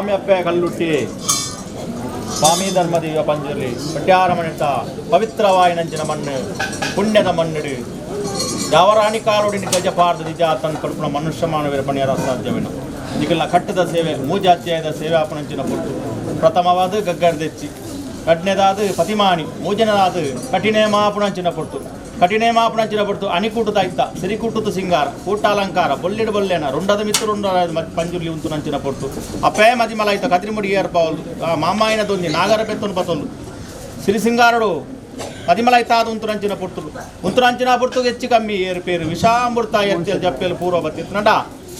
ಸ್ವಾಮಿ ಅಪ್ಪೆ ಕಲ್ಲುಟ್ಟಿ ಸ್ವಾಮಿ ಧರ್ಮದೇವ ಪಂಜುರ್ಲಿ ಪಟ್ಯಾರ ಮಣಿತ ಪವಿತ್ರವಾಯಿನಂಚಿನ ಮಣ್ಣು ಪುಣ್ಯದ ಮಣ್ಣಿಡು ಯಾವರಾಣಿ ಕಾಲೋಡಿನ ಗಜಪಾರ್ದ ನಿಜ ತನ್ನ ಕಲ್ಪನ ಮನುಷ್ಯ ಮಾನವರ ಪಣಿಯರ ಸಾಧ್ಯವೇನು ಈಗೆಲ್ಲ ಕಟ್ಟದ ಸೇವೆ ಮೂಜಾಧ್ಯಾಯದ ಸೇವೆ ಅಪನಂಚಿನ ಪುಟ್ಟು ಪ್ರಥಮವಾದ ಗಗ್ಗರ್ದೆಚ್ಚಿ ಎರಡನೇದಾದ ಪತಿಮಾನಿ ಮೂಜನೇದಾದ ಕಠಿಣೆ ಮಾಪುಣಂಚಿನ ಪುಟ್ಟು ಕಠಿಣೆ ಮಾಪುಣಂಚಿನ ಪುಟ್ಟು ಅಣಿಕೂಟದ ಇತ್ತ ಸಿರಿಕೂಟದ ಸಿಂಗಾರ ಕೂಟಾಲಂಕಾರ ಬೊಳ್ಳಿಡು ಬೊಲ್ಲೆನ ರುಂಡದ ಮಿತ್ರರುಂಡ ಪಂಜುರ್ಲಿ ಉಂಟು ನಂಚಿನ ಪುಟ್ಟು ಅಪ್ಪೇ ಮದಿಮಲ ಇತ್ತ ಕದ್ರಿಮುಡಿ ಏರ್ಪವಲ್ಲು ಮಾಮಾಯಿನ ದೊಂದಿ ನಾಗರ ಬೆತ್ತೊಂದು ಪತೊಂದು ಸಿರಿಸಿಂಗಾರಡು ಪದಿಮಲ ಇತ್ತಾದ ಉಂತುರಂಚಿನ ಪುರ್ತುಲು ಉಂತುರಂಚಿನ ಪುರ್ತುಗೆ ಹೆಚ್ಚು ಕಮ್ಮಿ ಏರುಪೇರು ವಿಷಾಮೃತ ಎಚ್ಚಲ್ ಜಪ್ಪೆಲ್ ಪೂರ್ವ ಬತ್ತಿತ್ತು ನಡ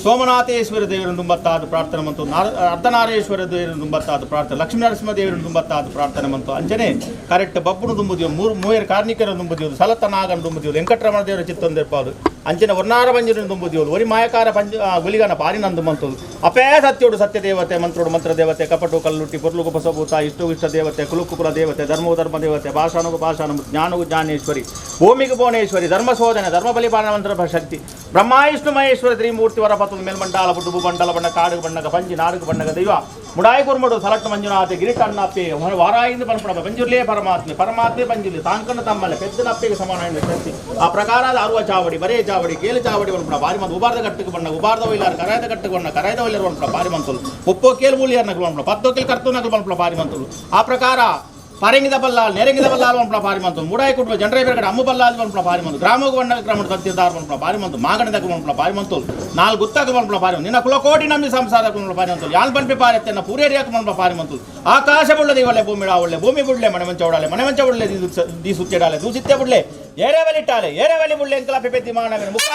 ಸೋಮನಾಥೇಶ್ವರ ದೇವರನ್ನು ತುಂಬತ್ತಾದ ಪ್ರಾರ್ಥನೆ ಮಂತು ಅರ್ಧನಾರೇಶ್ವರ ದೇವರನ್ನು ತುಂಬತ್ತಾದ ಪ್ರಾರ್ಥನೆ ಲಕ್ಷ್ಮೀ ನರಸಿಂಹ ದೇವರನ್ನು ತುಂಬತ್ತಾದ ಪ್ರಾರ್ಥನೆ ಮಂತು ಅಂಚನೆ ಕರೆಕ್ಟ್ ಬಬ್ಬುನು ತುಂಬುದಿವು ಮೂಯರ್ ಕಾರ್ಮಿಕರನ್ನು ತುಂಬುದಿವು ಸಲತನಾಗನ್ನು ತುಂಬುದಿವು ವೆಂಕಟರಮಣ ದೇವರ ಚಿತ್ತೊಂದಿರ್ಪಾದು ಅಂಚನೆ ವರ್ಣಾರ ಪಂಜರನ್ನು ತುಂಬುದಿವು ಒರಿ ಮಾಯಕಾರ ಗುಲಿಗನ ಪಾರಿನಂದು ಮಂತು ಅಪೇ ಸತ್ಯೋಡು ಸತ್ಯ ದೇವತೆ ಮಂತ್ರೋಡು ಮಂತ್ರ ದೇವತೆ ಕಪಟು ಕಲ್ಲುಟ್ಟಿ ಪೊರ್ಲುಗು ಪಸಭೂತ ಇಷ್ಟ ದೇವತೆ ಕುಲ ದೇವತೆ ಧರ್ಮವು ಧರ್ಮ ದೇವತೆ ಭಾಷಾನುಗು ಭಾಷಾನು ಜ್ಞಾನವು ಜ್ಞಾನೇಶ್ವರಿ ಭೂಮಿಗೂ ಭುವನೇಶ್ವರಿ ಧರ್ಮ ಶೋಧನೆ ಧರ್ಮ ಬಲಿಪಾನ ಮಂತ್ರ ಶಕ್ತಿ ಬ್ರಹ್ಮ ವಿಷ್ಣು ಮಹೇಶ್ವರ ತ್ರಿಮೂರ್ತಿ ವರ ಪತ್ತು ಮೇಲ್ಮಂಡಾಲ ಪುಟ್ಟು ಭೂಮಂಡಲ ಬಣ್ಣ ಕಾಡು ಬಣ್ಣಗ ಪಂಜಿ ನಾಡುಗು ಬಣ್ಣಗ ದೈವ ಮುಡಾಯಿ ಕುರ್ಮಡು ಸಲಟ್ ಮಂಜುನಾಥೆ ಗಿರಿಕಣ್ಣಪ್ಪೆ ವಾರಾಯಿಂದ ಪನ್ಪಡ ಪಂಜುರ್ಲೇ ಪರಮಾತ್ಮೆ ಪಂಜುರ್ಲಿ ತಾಂಕಣ್ಣ ತಮ್ಮಲೆ ಪೆದ್ದನಪ್ಪೆಗೆ ಸಮಾನ ಶಕ್ತಿ ಆ ಪ್ರಕಾರದ ಅರುವ ಚಾವಡಿ ಬರೇ ಚಾವಡಿ ಕೇಲು ಚಾವಡಿ ಪನ್ಪಡ ಬಾರಿ ಮಂತು ಉಬಾರ್ದ ಕಟ್ಟುಕು ಬಣ್ಣ ಉಬಾರ್ದ ವೈಲಾರ ಕರಾಯದ ಕಟ್ಟುಕು ಬಣ್ಣ ಕರಾಯದ ವೈಲಾರ ಪನ್ಪಡ ಬಾರಿ ಮಂತುಲು ಒಪ್ಪೋ ಕೇಲು ಮೂಲಿಯರ್ ನಗಲು ಪನ್ಪಡ ಪತ್ತೋ ಕೇಲು ಕರ್ತು ನಗಲು ಪನ್ಪಡ ಬಾರಿ ಮಂತುಲು ಆ ಪ್ರಕಾರ ಪರಂಗಿದ ಬಲ್ಲಾಲ್ ನೆರಂಗಿದ ಬಲ್ಲಾಲ್ ಪನ್ಪಡ ಬಾರಿ ಮಂತು ಮುಡಾಯಿ ಕುಟುಂಬ ಜನರೇ ಬೇರೆ ಅಮ್ಮು ಬಲ್ಲಾಲ್ ಪನ್ಪಡ ಬಾರಿ ಮಂತು ಗ್ರಾಮಕ್ಕೆ ಬಣ್ಣ ಗ್ರಾಮ ತತ್ತಿದಾರ ಪನ್ಪಡ ಬಾರಿ ಮಂತು ಮಾಗಣದಾಗ ಪನ್ಪಡ ಬಾರಿ ಮಂತು ನಾಲ್ಕು ಗುತ್ತಾಕ ಪನ್ಪಡ ಬಾರಿ ಮಂತು ನಿನ್ನ ಕುಲಕೋಟಿ ನಮ್ಮಿ ಸಂಸಾರ ಪನ್ಪಡ ಬಾರಿ ಮಂತು ಯಾಲ್ ಪನ್ಪೆ ಪಾರೆತ್ತನ್ನ ಪೂರೇರಿಯಾಕ ಪನ್ಪಡ ಬಾರಿ ಮಂತು ಆಕಾಶ ಬುಳ್ಳದಿ ಒಳ್ಳೆ ಭೂಮಿ ಒಳ್ಳೆ ಭೂಮಿ ಬುಡ್ಲೆ ಮನೆ ಮಂಚ ಓಡಾಲೆ ಮನೆ ಮಂಚ ಬುಡ್ಲೆ ದಿ ಸುತ್ತಿಡಾಲೆ ದೂಸಿತ್ತೆ ಬುಡ್ಲೆ ಏರೆ ಬಲಿಟ್ಟಾಲೆ ಏರೆ ಬಲಿ ಬುಡ್ಲೆ ಎಂಕಲ ಪೆಪೆತ್ತಿ ಮಾನವನ ಮುಖ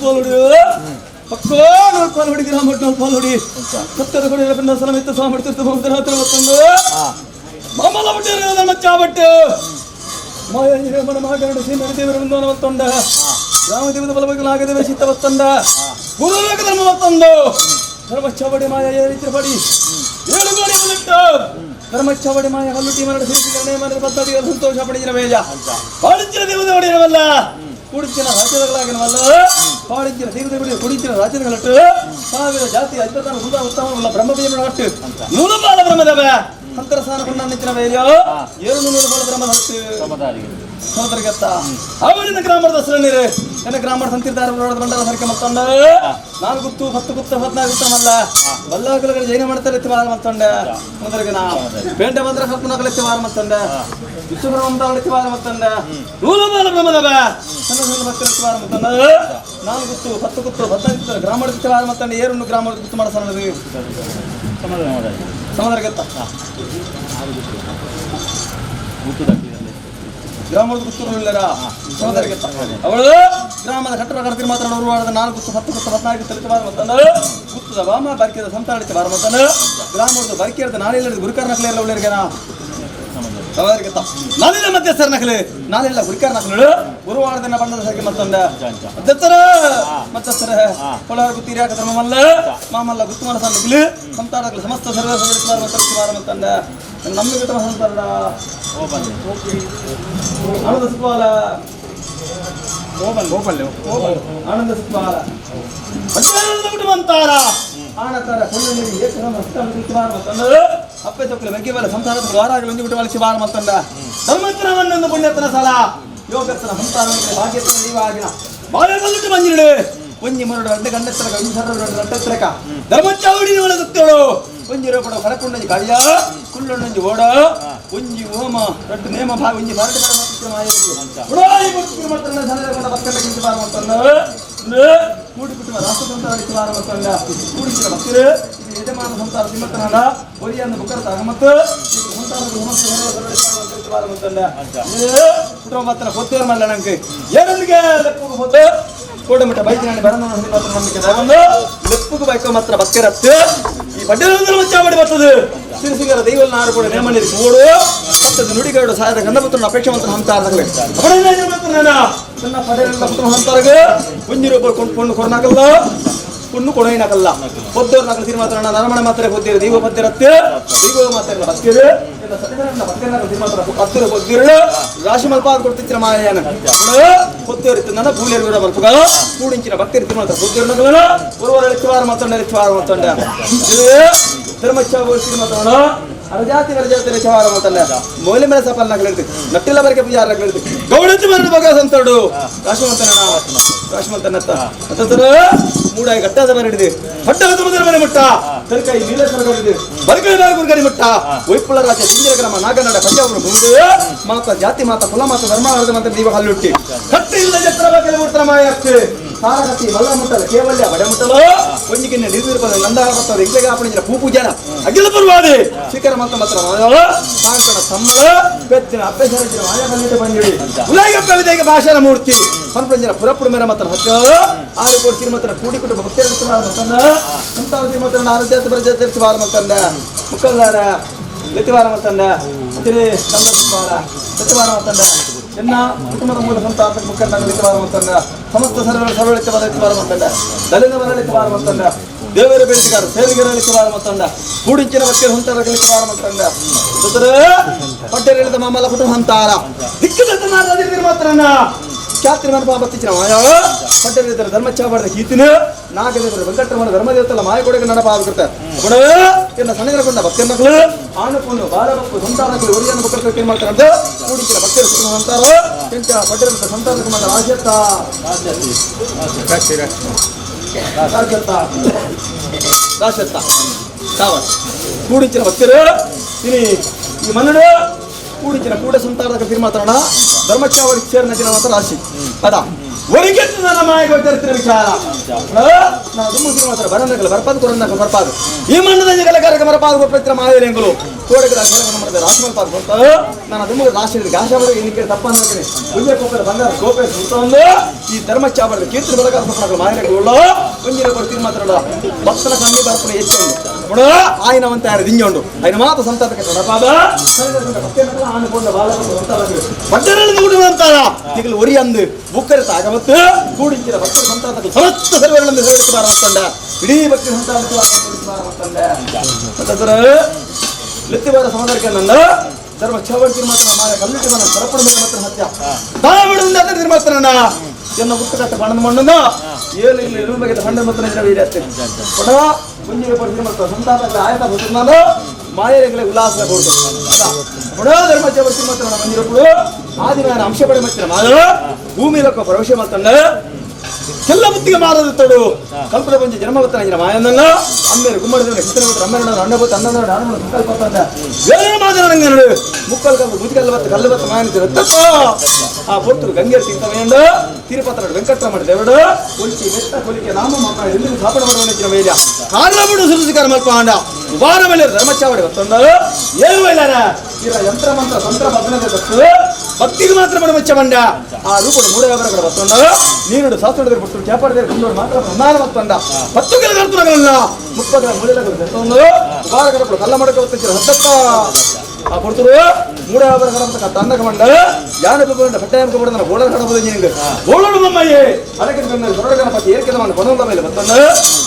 ಪಾಲುಡಿ ಪಕ್ಕೋ ನೋಡ್ ಪಾಲುಡಿ ಗ್ರಾಮ ನೋಡ್ ಪಾಲುಡಿ ಸತ್ಯದ ಕೊಡಿ ಪಿನ್ನ ಸಲಮಿತ್ತು ಸ್ವಾಮಿ ತೀರ್ಥ ಹತ್ರ ಮತ್ತೊಂದು ಮಾಮಲ ಬಟ್ಟೆ ಮಚ್ಚಾಬಟ್ಟು ಮಾಯ ಮನ ಮಹಾಗರಣ ಶ್ರೀ ದೇವರ ಮುಂದೋನ ಮತ್ತೊಂಡ ರಾಮದೇವದ ಬಲಬಗಲ ಆಗದೇವ ಶೀತ ಮತ್ತೊಂಡ ಗುರುಲೋಕ ಧರ್ಮ ಮತ್ತೊಂದು ಧರ್ಮಚ್ಚಾವಡಿ ಮಾಯ ಏರಿತ್ರ ಪಡಿ ಏಳು ಗೋಡಿ ಬಂದಿಟ್ಟು ಧರ್ಮಚ್ಚಾವಡಿ ಮಾಯ ಹಲ್ಲುಟಿ ಮರಣ ಸೇರಿಸಿದರೆ ಮರದ ಪದ್ಧತಿಗಳ ಸಂತೋಷ ಪಡಿಸಿನ ಬೇಜ ಪಾಡಿಂಚಿನ ದೇವದ ಒಡೆಯನವಲ್ಲ ಕುಡಿಂಚಿನ ರಾಜ್ಯದಗಳಾಗಿನವಲ್ಲ ಪಾಡಿಂಚಿನ ದೇವದ ಬಿಡಿ ಕುಡಿಂಚಿನ ರಾಜ್ಯದಗಳಟ್ಟು ಸಾವಿರ ಜಾತಿ ಅದ್ಭುತ ಸುಂದರ ಉತ್ತಮವಲ್ಲ ಬ್ರಹ್ಮದೇವನ ಹಟ್ಟು ಮೂಲಪಾಲ ಬ್ರಹ್ಮದೇವ ಅಂತರ ಸ್ಥಾನ ಕೊಂಡ ನೆಚ್ಚಿನ ಬೇಜ ಏಳು ನೂರು ಬಾಲ ಬ್ರಹ್ಮದ ಹಟ್ಟು ಸಮುದ್ರಗತ್ತ ಅವರಿನ ಗ್ರಾಮದ ಹೆಸರನ್ನಿರೆ ನನ್ನ ಗ್ರಾಮದ ಸಂತೀರ್ಥ ಬಂಡಲ ಸರ್ಕೆ ಮತ್ತೊಂಡ 4 ಗುತ್ತು 10 ಗುತ್ತು 14 ಗುತ್ತಮಲ್ಲ ಬಲ್ಲಾಕಲಗಳ ಜೈನ ಮಾಡ್ತಾರೆ ಎತ್ತಿ ವಾರ ಮತ್ತೊಂಡ ಸಮುದ್ರಗನ ಪೇಂಟ ಬಂದ್ರೆ ಹತ್ಮನಕಲ ಎತ್ತಿ ವಾರ ಮತ್ತೊಂಡ ವಿಶ್ವಬ್ರಹ್ಮ ಎತ್ತಿ ವಾರ ಮತ್ತೊಂಡ ಮೂಲಮಾಲ ಬ್ರಹ್ಮದವ ಸಣ್ಣ ಸಣ್ಣ ಭಕ್ತರ ಎತ್ತಿ ವಾರ ಮತ್ತೊಂಡ 4 ಗುತ್ತು 10 ಗುತ್ತು 15 ಗುತ್ತು ಗ್ರಾಮದ ಎತ್ತಿ ವಾರ ಮತ್ತೊಂಡ ಏರನ್ನು ಗ್ರಾಮದ ಗುತ್ತು ಮಾಡ ಸಣ್ಣದು ಸಮುದ್ರಗತ್ತ ಗ್ರಾಮದ ಗುತ್ತೂರಿಲ್ಲರ ಸಮುದ್ರಗತ್ತ ಅವಳು ಗ್ರಾಮದ ಕಟ್ಟಡ ಕಡತಿರು ಮಾತ್ರ ಉರುವಾಡದ 4 ಗುತ್ತು 10 ಗುತ್ತು 14 ತಲಿತ ಬಾರ ಮತ್ತಂದ ಗುತ್ತದ ವಾಮ ಬರ್ಕಿದ ಸಂತಾಡಿತ ಬಾರ ಮತ್ತಂದ ಗ್ರಾಮದ ಬರ್ಕಿರದ ನಾಳೆಲ್ಲ ಗುರುಕಾರ ನಕಲೆಲ್ಲ ಉಳ್ಳರ್ಗನ ಸಮುದ್ರಗತ್ತ ನಾಳೆಲ್ಲ ಮಧ್ಯಸ್ಥರ ನಕಲೆ ನಾಳೆಲ್ಲ ಗುರುಕಾರ ನಕಲೆಗಳು ಉರುವಾಡದನ್ನ ಬಂಡದ ಸರ್ಗೆ ಮತ್ತಂದ ಮಧ್ಯಸ್ಥರ ಮಧ್ಯಸ್ಥರ ಕೊಳಾರ ಗುತ್ತೀರಿ ಹಾಕ ಧರ್ಮಮಲ್ಲ ಮಾಮಲ್ಲ ಗುತ್ತು ಮಾಡ ನಕಲೆ ಸಂತಾಡಕಲ ಸಮಸ್ತ ಸರ್ವ ಸದೃಢ ಬಾರ ಮತ್ತಂದ ನಮ್ಗೆ ಗಿಟ್ಟ ಸಂತಾಡ ಆನಂದ ಸುಖವಾಲ ಆನಂದ ಸುಖವಾಲ ಕುಟುಂಬಂತಾರ ಆನಂತರ ಕೊಳ್ಳಿ ಅಪ್ಪೆ ತೊಕ್ಕಲು ಬಗ್ಗೆ ಬಲ ಸಂಸಾರ ವಾರಾಗಲು ಒಂದು ಬಿಟ್ಟು ಬಳಸಿ ಬಾರ ಮತ್ತಂದ ಧರ್ಮಂತನವನ್ನೊಂದು ಪುಣ್ಯತನ ಸಲ ಯೋಗತ್ತನ ಸಂತಾನ ಭಾಗ್ಯತನ ನೀವಾಗಿನ ಬಾಯಗಲ್ಲಿಟ್ಟು ಬಂಜಿರಡೆ ಒಂಜಿ ಮರಡು ಅಡ್ಡ ಗಂಡತ್ತರಕ ವಿಂಸರ ಅಡ್ಡತ್ತರಕ ಧರ್ಮಚಾವಡಿ ಒಳಗುತ್ತೇಳು ಒಂಜಿ ರೂಪಡ ಹೊರಕೊಂಡಂಜಿ ಕಾಳಿಯ ಕುಳ್ಳೊಂಡಂಜಿ ಓಡ ಒಂಜಿ ಓಮ ರಟ್ಟು ನೇಮ ಭಾಗ ಒಂಜಿ ಭಾರತ ಉಡಾಯಿ ಕೊಟ್ಟು ಮತ್ತನ್ನ ಸಲಹೆಗೊಂಡ ಭಕ್ತರ ಕಿಂಚ ಬಾರ ಮತ್ತನ್ನ ಕೂಡಿ ಕುಟುಂಬ ರಾಷ್ಟ್ರ ಸಂತಾನ ಅಡಿಸಿ ಬಾರ ಮತ್ತನ್ನ ಕೂಡಿಸಿದ ಭಕ್ತರು ಇದು ಯಜಮಾನ ಸಂತಾನ ಸಿಂಹತನದ ಒರಿಯನ್ನ ಬುಕ್ಕರತ ಅಹಮತ್ ಇದು ಸಂತಾನದ ಹುಮಸ್ತು ಬಾರ ಮತ್ತನ್ನ ಕುಟುಂಬ ಮತ್ತನ ಕೊತ್ತೇರು ಮಲ್ಲ ನಂಗೆ ಏನೊಂದಿಗೆ ಲೆಪ್ಪು ಹೋದ ಕೋಡಮಠ ಬೈತಿನ ಬರನ ನಂಬಿಕೆ ಒಂದು ಲೆಪ್ಪುಗೆ ಬೈಕೋ ಮಾತ್ರ ಭಕ್ತರತ್ತು ಈ ಬಡ್ಡೆಲ್ಲ ಮಚ್ಚಾಬಡಿ ಬರ್ತದೆ ಸಿರಿಸಿಗರ ದೈವಲ್ ನಾಡು ಕೂಡ ನೇಮನಿರಿ ಕೂಡು ಮತ್ತದು ನುಡಿಗರಡು ಸಾಯದ ಗಂಧಪುತ್ರನ ಅಪೇಕ್ಷೆವಂತ ಹಂತಾರದಗಳೇ ನನ್ನ ಪಡೆಯಲ್ಲ ಪುತ್ರ ಹಂತಾರಗ ಒಂಜಿ ರೂಪಾಯಿ ಕೊಂಡು ಕೊಡನಾಗಲ್ಲ ಕುಣ್ಣು ಕೊಡೋನಾಗಲ್ಲ ಹೊದ್ದವ್ರು ನಕಲು ಸಿರಿ ಮಾತ್ರ ನರಮಣ ಮಾತ್ರ ಹೊದ್ದಿರು ದೈವ ಬದ್ದಿರತ್ತೆ ದೈವ ಮಾತ್ರ ಬಸ್ತಿರು ಹತ್ತಿರ ಹೊದ್ದಿರು ರಾಶಿ ಮಲ್ಪ ಕೊಡ್ತಿಚ್ಚಿನ ಮಾಯನ ಹೊತ್ತೇರಿತ್ತು ನನ್ನ ಭೂಲಿಯರು ಮಲ್ಪಗ ಕೂಡಿಂಚಿನ ಭಕ್ತಿರಿತ್ತು ಮಾತ್ರ ಹೊದ್ದಿರು ನಗಲನ ಒರುವರ ರಿಚ್ವಾರ ಮಾತಂಡ ಧರ್ಮಚ್ಛಾವ ಸಿರಿ ಮಾತಾಡ ಅರಜಾತಿ ವರಜಾತಿ ರಿಚವಾರ ಮಾತಲ್ಲ ಮೌಲ್ಯ ಮೇಲೆ ಸಫಲ ನಗಲಿರ್ತಿ ನಟ್ಟಿಲ್ಲ ಬರಕೆ ಪೂಜಾರ ನಗಲಿರ್ತಿ ಗೌಡತಿ ಮರಣ ಬಗ ಸಂತೋಡು ರಾಶಿಮಂತನತ್ತ ಅತರ ಮೂಡಾಯಿ ಗಟ್ಟಾದ ಮರ ಹಿಡಿದು ಹೊಟ್ಟೆ ಸಮುದ್ರ ಮನೆ ಮುಟ್ಟ ತರಕಾಯಿ ನೀಲೇಶ್ವರ ಗೌಡಿದೆ ಬರಕೈ ಗುರುಗಡಿ ಮುಟ್ಟ ವೈಪುಳ ರಾಜ್ಯ ಸಿಂಜರ ಗ್ರಾಮ ನಾಗನಾಡ ಪಂಜಾಬ್ ಮುಗಿದು ಮಾತ ಜಾತಿ ಮಾತ ಕುಲ ಮಾತ ಧರ್ಮ ಮಾತ್ರ ದೀವ ಹಲ್ಲುಟ್ಟಿ ಕಟ್ಟಿ ಇಲ್ಲ ಜತ್ರ ಕೆಲವು ಉತ್ತರ ಮಾಯಕ್ಕೆ ಸಾರಗತಿ ಮಲ್ಲ ಮುಟ್ಟಲ್ಲ ಕೇವಲ್ಯ ಬಡೆ ಮುಟ್ಟಲು ಒಂಜಿಗಿನ್ನ ನಿರ್ವಿರ್ಪದ ನಂದಾಗ ಬರ್ತದೆ ಇಂಗ್ಲೆಗೆ ಆಪಣಿಂచిన ಪೂಜಾನ ಅಗಿಲ ಪರ್ವಾದೆ ಶಿಖರ ಮಾತ್ರ ಮಾತ್ರ ಸಾಂಕಣ ಸಮ್ಮಳ ಬೆಚ್ಚಿನ ಅಪ್ಪೆಸರಿಸಿನ ಮಾಯ ಕಲ್ಲಿಟ್ಟು ಬಂದಿಡಿ ಉಲಾಯಿಗಪ್ಪ ವಿದೈಗೆ ಭಾಷಣ ಮೂರ್ತಿ ಸಂಪ್ರಂಜನ ಪುರಪುಡು ಮೇರ ಮಾತ್ರ ಹಚ್ಚ ಆರು ಕೋಟಿ ಮಾತ್ರ ಕೂಡಿ ಕುಟುಂಬ ಭಕ್ತಿಯ ಮತ್ತಂದ ಸಂತಾವತಿ ಮಾತ್ರ ನಾರು ಜಾತಿ ಬರ ಜಾತಿ ಬಾರ ಮತ್ತಂದ ಮುಕ್ಕಲ್ದಾರ ಲೆತ್ತಿವಾರ ಮತ್ತಂದ ಅತಿರಿ ಸಂದರ್ಭ ಲೆತ್ತಿವಾರ ಮತ್ತಂದ ಎನ್ನ ಕುಟುಂಬದ ಮೂಲ ಸಂತಾನ ಮುಖಂಡ ಲೆತ್ತಿವಾರ ಮತ್ತಂದ ಸಮಸ್ತ ಸರ್ವಳಿತವಾದ ಲೆತ್ತಿವಾರ ಮತ್ತಂದ ದಲಿತ ಲೆತ್ತಿವಾರ ಮತ್ತಂದ ದೇವರ ಬೇಡಿಗಾರ ಸೇವಿಗರ ಲೆತ್ತಿವಾರ ಮತ್ತಂದ ಕೂಡಿಂಚಿನ ಭಕ್ತಿಯ ಸಂತಾನ ಲೆತ್ತಿವಾರ ಮತ್ತಂದ ಪಟ್ಟೆಗಳಿದ ಮಾಮಲ ಕುಟುಂಬ ಸಂತಾನ ದಿಕ್ಕಿದ ಮಾತ್ರನ ಖ್ಯಾತಿ ನೆನಪ ಬತ್ತಿನ ಮಾಯ ಪಟ್ಟೆಗಳಿದ್ದರೆ ಧರ್ಮಚ್ಚಾಬಾರ್ದ ಕೀತಿನ ನಾಗದೇವರ ವೆಂಕಟರಮಣ ಧರ್ಮದೇವತೆಲ್ಲ ಮಾಯ ಕೊಡಗೆ ನೆನಪ ಆಗುತ್ತೆ ಕೊಡವೆ ಎನ್ನ ಸಣ್ಣಗರಕೊಂಡ ಭಕ್ತಿಯ ಮಕ್ಕಳು ಆನಕೊಂಡು ಬಾಲಬಕ್ಕು ಸಂತಾನಗಳು ಒರಿಯನ್ನು ಮಕ್ಕಳು ಏನು ಮಾಡ್ತಾರಂತ ಕೂಡಿಸಿದ ಭಕ್ತಿಯ ಕುಟುಂಬ ಸಂತಾನ ಎಂತ ಪಟ್ಟೆಗಳಿದ್ದ ಸಂತಾನಕ್ಕೆ ಮಾತ್ರ ರಾಶತ್ತ ಕೂಡಿಂಚಿನ ಭಕ್ತರು ಇನಿ ಈ ಮನ್ನಡು ಕೂಡಿಂಚಿನ ಕೂಡ ಸಂತಾನದ ಕಥೆ ಮಾತಾಡೋಣ ಧರ್ಮಚ್ಚಾವಡಿ ಸೇರಿನ ಜನ ಮಾತ್ರ ರಾಶಿ ಅದ ಒರಿಗೆತ್ತು ನನ್ನ ಮಾಯ ಗೊತ್ತಿರ್ತಿರ ವಿಚಾರ ನಾವು ದುಮ್ಮುಗಿನ ಮಾತ್ರ ಬರಂದಕಲ್ಲ ಬರ್ಪಾದು ಕೊರಂದಕ ಬರ್ಪಾದು ಈ ಮಣ್ಣದ ಕಲಕಾರಕ ಬರಪಾದು ಪ್ರತ್ರ ಮಾಯಲೆಂಗಳು ಕೋಡೆಗಳ ಮಾಡಿದ ರಾಷ್ಟ್ರಪಾದ ಬಂತ ನಾನು ದುಮ್ಮಗ ರಾಷ್ಟ್ರ ಗಾಶಾವರ ಏನಿಕೆ ತಪ್ಪ ಅನ್ನೋಕೆ ಉಜ್ಜೆ ಕೋಪದ ಬಂಗಾರ ಕೋಪೆ ಸುತ್ತೊಂದು ಈ ಧರ್ಮಚಾವರದ ಕೀರ್ತಿ ಬರಕ ಮಕ್ಕಳು ಮಾಯಲೆಗಳು ಕುಂಜಿನ ಕೊಡ್ತೀನಿ ಮಾತ್ರ ಭಕ್ತನ ಕಣ್ಣಿ ಬರ್ಪಣ ಹೆಚ್ಚು ನೋಡ ಆಯ್ನವಂತ ಯಾರು ದಿಂಜೊಂಡು ఆయన ಮಾತು ಸಂತಾನಕ್ಕೆ ತಡಪಾದ ಆನೆ ಕೊಂಡ ಬಾಲವನ್ನು ಸಂತಾನಕ್ಕೆ ಪಟ್ಟಣದಲ್ಲಿ ಕೂಡುವಂತಾರ ಈಗಲೂ ಒರಿ ಅಂದು ಬುಕ್ಕರತ ಆಗಮತ್ತು ಕೂಡಿಂಚಿನ ಭಕ್ತರ ಸಂತಾನಕ್ಕೆ ಸಮಸ್ತ ಸರ್ವಗಳನ್ನು ಸೇರಿಸಿ ಬಾರವತ್ತಂಡ ಇಡೀ ಭಕ್ತಿ ಸಂತಾನಕ್ಕೆ ಬಾರವತ್ತಂಡ ಅದರ ಲಿತ್ತಿವಾರ ಸಮಾಧಾನಕ್ಕೆ ನನ್ನ ಧರ್ಮ ಚೌವರ್ತಿ ಮಾತ್ರ ಮಾಯ ಕಲ್ಲಿಟ್ಟು ನನ್ನ ಸರಪಣ ಮೇಲೆ ಮಾತ್ರ ಹತ್ಯ ತಾವಿಡುವುದ ಅಂತ ನಿರ್ಮಾತ್ರನ ಎನ್ನ ಮುಟ್ಟಕಟ್ಟ ಬಣ್ಣದ ಮಣ್ಣನ್ನ ಏಳು ಇಲ್ಲಿ ಇರುವ ಬಗ್ಗೆ ಹಂಡ ಮಾತ್ರ ವೀರ್ಯತ್ತೆ ಕೊಡ ಮುಂಜಿಗೆ ಬರ್ತೀನಿ ಮತ್ತು ಸಂತಾನಕ್ಕೆ ಆಯತ ಬರ್ತೀನಿ ನಾನು ಮಾಯರೆಗಳ ಉಲ್ಲಾಸ ಕೊಡ್ತೇನೆ ಕೊಡ ಧರ್ಮ ಚೌವರ್ತಿ ಮಾತ್ರ ನನ್ನ ಮಂದಿರಗಳು ಆದಿನ ಅಂಶ ಪಡೆ ಮಾತ್ರ ಮಾಯ ಭೂಮಿಲಕ್ಕ ಪ್ರವೇಶ ಮಾತಂಡ ಕೆಲ್ಲ ಬುತ್ತಿಗೆ ಮಾರದು ತೊಡು ಕಲ್ಪದ ಪಂಚ ಜನ್ಮವತ್ತನ ಮಾಯನಲ್ಲ ಅಮ್ಮೇರು ಗುಮ್ಮಡಿದ ಕಿತ್ತನ ಅಮ್ಮೇರ ಅಣ್ಣಬತ್ತು ಅನ್ನದ ನಾನು ಸಂಕಲ್ಪತ್ತಂದ ಬೇರೆ ಮಾದನಂಗನಡು ಮುಕ್ಕಲ್ ಕಲ್ಲು ಬುದ್ಧಿಕಲ್ಲು ಬತ್ತು ಕಲ್ಲು ಬತ್ತು ಮಾಯನ ತಪ್ಪ ಆ ಪೊರ್ತರು ಗಂಗೆರು ತಿಂತವೇಂಡ ತಿರುಪತ್ರ ವೆಂಕಟರಮಣ ದೇವಡು ಕೊಲ್ಚಿ ಬೆಟ್ಟ ಕೊಲಿಕೆ ನಾಮ ಮಕ್ಕಳ ಎಲ್ಲಿ ಸ್ಥಾಪನೆ ಮಾಡುವ ಮೇಲ ಕಾರಣ ಬಿಡು ಸುರುಚಿಕಾರ ಮಲ್ಪಾಂಡ ಉಪಾರ ಮೇಲೆ ಧರ್ಮಚಾವಡಿ ಬತ್ತೊಂಡ ಏನು ಬೈಲಾರ ಇರ ಯಂತ್ರ ಮಂತ್ರ ತಂತ್ರ ಭದ್ರತೆ ತತ್ತು ಭಕ್ತಿಗೆ ಮಾತ್ರ ಮಡ ಮೆಚ್ಚ ಬಂಡ ಆ ರೂಪದ ಮೂಡೆ ಅವರ ಬತ್ತೊಂಡ ನೀನು ಶಾಸ್ತ್ರದಲ್ಲಿ ಬಿಟ್ಟು ಚಾಪಾಡದಲ್ಲಿ ಕೊಂಡೋರು ಮಾತ್ರ ಪ್ರಮಾಣ ಮತ್ತೊಂಡ ಹತ್ತು ಕೆಲ ಅರ್ಥಗಳಲ್ಲ ಮುಪ್ಪಗಳ ಮೂಲೆಗಳು ತೆತ್ತೊಂದು ಉಪಾರಕರ ಕಲ್ಲ ಮಡಕ ಒತ್ತಿರ ಹತ್ತತ್ತ ಆ ಕೊಡ್ತರು ಮೂಡೆ ಅವರ ಕರ ತಂದಕ ಮಂಡ ಯಾನ ಬಿಬ್ಬಂಡ ಕಟ್ಟಾಯಂ ಕಬಡನ ಗೋಳರ ಕಡಬದ ನಿಂಗೆ ಗೋಳಡು ಮಮ್ಮಯ್ಯೆ ಅದಕ್ಕೆ ಬಂದ ಹೊರಗನ ಪತಿ ಏರ್ಕೆದ ಮನ ಕೊನೊಂದ ಮೇಲೆ ಬತ್ತೊಂಡ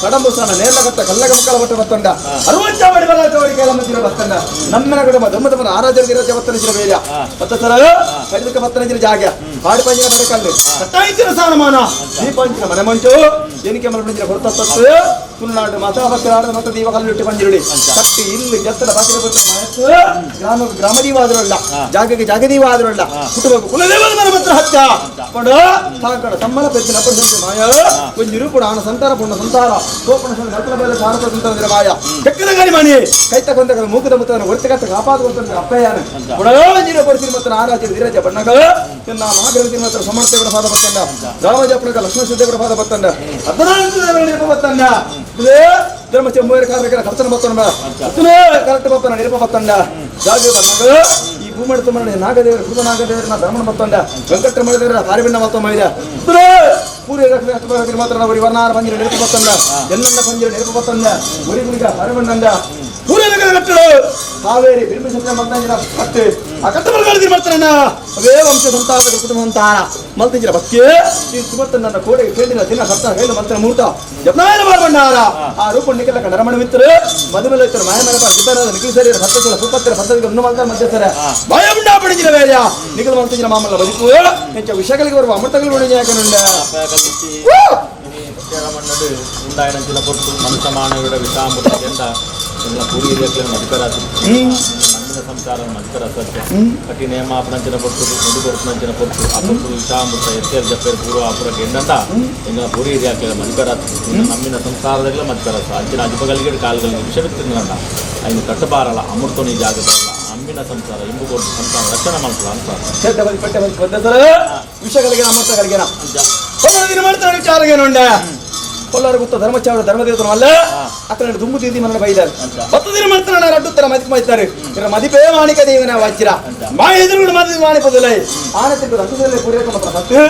ಕಡಂಬು ಸ್ಥಾನ ನೇರ್ಲಗತ್ತ ಕಲ್ಲಗ ಮಕ್ಕಳ ಬಟ್ಟ ಬತ್ತೊಂಡ ಅರುವಚ್ಚಾವಡಿ ಬಲ ಚವಡಿ ಕೇಳ ಮಂದಿರ ಬತ್ತೊಂಡ ನಮ್ಮನ ಕಡೆ ಧರ್ಮದ ಆರಾಧನೆಗಿರ ಜವತ್ತನ ಬೇರೆ ಮತ್ತ ಸರ ಕೈದಕ್ಕೆ ಬತ್ತನ ಜಾಗ ಹಾಡಿ ಪಂಜಿನ ಬಡಕಲ್ಲು ಕಟ್ಟಾಯಿತಿನ ಸಾನಮಾನ ದೀಪಂಚಿನ ಮನೆ ಮಂಚು ಏನಕ್ಕೆ ಮರಪಂಜಿನ ಹೊರತತ್ತು ತುಳುನಾಡು ಮತಾಭಕ್ತರಾಡ ಮತ್ತು ದೀಪ ಕಲ್ಲಿಟ್ಟು ಪಂಜಿರುಡಿ ಕಟ್ಟಿ ಇಲ್ಲಿ ಎತ್ತರ ಬಾಕಿರ ಗ್ರಾಮದೀವಾದ್ರಲ್ಲ ಜಾಗಕ್ಕೆ ಜಾಗದೀವಾದ್ರಲ್ಲ ಕುಟುಂಬ ಕುಲದೇವರ ಮನ ಮಾತ್ರ ಹಚ್ಚ ಕೊಂಡು ಸಾಕಡ ಸಮ್ಮಲ ಪೆಚ್ಚಿನ ಅಪರಿಸಂತೆ ಮಾಯ ಒಂದು ನಿರೂಪಣ ಆನ ಸಂತಾನ ಪುಣ್ಣ ಸಂತಾನ ಸೋಪಣ ನರ್ತನ ಬೇಲೆ ಸಾರಪ ಸಂತಾನದ ಮಾಯ ಕೆಕ್ಕದ ಗಾಡಿ ಮಣಿ ಕೈತ ಕೊಂದ ಮೂಕದ ಮುತ್ತನ ಹೊರತಕತ್ತ ಕಾಪಾದುವಂತ ಅಪ್ಪಯ್ಯಾನ ಕೊಡೋ ನೀರು ಪರಿಸ್ಥಿತಿ ಮತ್ತು ಆರಾಧ್ಯ ಧೀರಜ ಬಣ್ಣಗಳು ನನ್ನ ಮಹಾದೇವತಿ ಮಾತ್ರ ಸಮರ್ಥಗಳ ಪಾದ ಬತ್ತಂಡ ರಾಮಜಪಣಕ ಲಕ್ಷ್ಮಣ ಸಿದ್ದೇವರ ಪಾದ ಬತ್ತಂಡ ಹದಿನಾಲ್ಕು ಬತ್ತಂಡ ಧರ್ಮಚ ಮೂವರ ಕಾರ್ಯಕರ ಕರ್ತನ ಬತ್ತಂಡ ಕರೆಕ್ಟ್ ಬತ್ತನ ನಿರಪ ಬತ್ತಂಡ ಜಾಗ ಬನ್ನಗ ಈ ಭೂಮಿ ತುಂಬ ನಾಗದೇವರು ಕೃತ ನಾಗದೇವರನ್ನ ಧರ್ಮನ ಬತ್ತಂಡ ವೆಂಕಟರಮಣ ದೇವರ ಕಾರ್ಯವಿನ್ನ ಮಾತ್ರ ಮೈದ ಪೂರ್ವ ಮಾತ್ರ ನಾವು ವರ್ಣಾರ ಪಂಜಿರ ನಿರಪ ಬತ್ತಂಡ ಎಲ್ಲನ್ನ ಪಂಜಿರ ನಿರಪ ಬತ್ತಂಡ ಗುರಿ ಗುರಿಗ ಕಾರ್ಯವಿನ್ನಂಡ ಪೂರ್ವ ಕಟ್ಟಳು ಕಾವೇರಿ ಬಿಂಬಿಸಂತ ಮಗ್ನಂಜಿನ ಕಟ್ಟು ಆ ಕಟ್ಟಬರ್ಗಾಳಿ ಮಾಡ್ತಾರಣ್ಣ ಅವೇ ವಂಶ ಸಂತಾನ ಕುಟುಂಬ ಸಂತಾನ ಮಲ್ತಿಂಜಿನ ಭಕ್ತಿ ಈ ಸುಮತ್ತ ನನ್ನ ಕೋಡೆಗೆ ಕೇಳಿನ ದಿನ ಕರ್ತ ಹೇಳು ಮಂತ್ರ ಮುಹೂರ್ತ ಜಪನಾಯನ ಮಾಡ್ಬಂಡಾರ ಆ ರೂಪ ನಿಖಿಲ ನರಮಣ ಮಿತ್ರ ಮದುಮಲೆ ಮಾಯಮನಪ ಸಿಬ್ಬರದ ನಿಖಿಲ ಸರಿ ಹತ್ತಲ ಸುಪತ್ತರ ಪದ್ಧತಿಗೆ ಒಂದು ಮಂತ್ರ ಮಧ್ಯಸ್ಥರ ಮಾಯಮುಂಡ ಪಡಿಜಿನ ವೇದ ನಿಖಿಲ ಮಂತಿಜಿನ ಮಾಮಲ್ಲ ಬದುಕು ಹೆಚ್ಚು ವಿಷಯಗಳಿಗೆ ಬರುವ ಅಮೃತಗಳು ಒಣಗಿ ಯಾಕನುಂಡ ഉണ്ടായതിനെ പുറത്ത് മനുഷ്യമാനവരുടെ വിഷാമുട്ട ಎಲ್ಲ ಪೂರಿ ರೇಖೆಯನ್ನು ಅಧಿಕಾರಾದ ನಮ್ಮಿನ ಸಂಸಾರ ಅಧಿಕಾರಸತ್ಯ ಕಟ್ಟಿ ನೇಮಾಪನಂಚಿನ ಪೊಟ್ಟು ಮುದು ಕೊಡ್ತನಂಚಿನ ಪೊಟ್ಟು ಅಪುಟ್ಟು ವಿಷಾಮೃತ ಎತ್ತೇರ್ ಜಪ್ಪೇರ್ ಪೂರ್ವ ಅಪುರಕ್ಕೆ ಎಂದಂತ ಎಂಗಳ ಪೂರಿ ರೇಖೆಗಳ ಅಧಿಕಾರಾದ ನಮ್ಮಿನ ಸಂಸಾರದಾಗಲ ಅಧಿಕಾರಸ ಅಂಚಿನ ಅಧಿಪಗಳಿಗೆ ಕಾಲಗಳಿಗೆ ವಿಷವಿತ್ತಿಂದಂತ ಐನು ಕಟ್ಟಬಾರಲ್ಲ ಅಮೃತೋನಿ ಜಾಗದಲ್ಲ ಅಮ್ಮಿನ ಸಂಸಾರ ಇಂಬು ಕೊಟ್ಟು ಸಂಸಾರ ರಕ್ಷಣೆ ಮಾಡ್ತಲ್ಲ ಅಂತ ವಿಷಯಗಳಿಗೆ ಅಮೃತಗಳಿಗೆ ಮಾಡ್ತಾರೆ ವಿಚಾರಗೇನುಂಡ ಕೊಲ್ಲರ ಗುತ್ತ ಧರ್ಮಚಾವರ ಧರ್ಮದೇವತನಲ್ಲ ಅక్కడ ದುಂಬು ತಿಂದಿ ಮನ ಬೈದಾರೆ 10 ದಿನ ಮಾಡ್ತಾನೆ ರಡ್ಡುತ್ತರ ಮದಿಕೆ ಮಾಡ್ತಾರೆ ಇರ ಮದಿಪೇ ಮಾಣಿಕ ದೇವನ ವಾಚ್ಯರ ಮಾ ಎದುರುಗಳು ಮದಿ ಮಾಣಿಪದಲೈ ಆನತಿಗೆ ರಸದಲ್ಲಿ ಪೂರಕ ಮಾತ್ರ ಸತ್ತು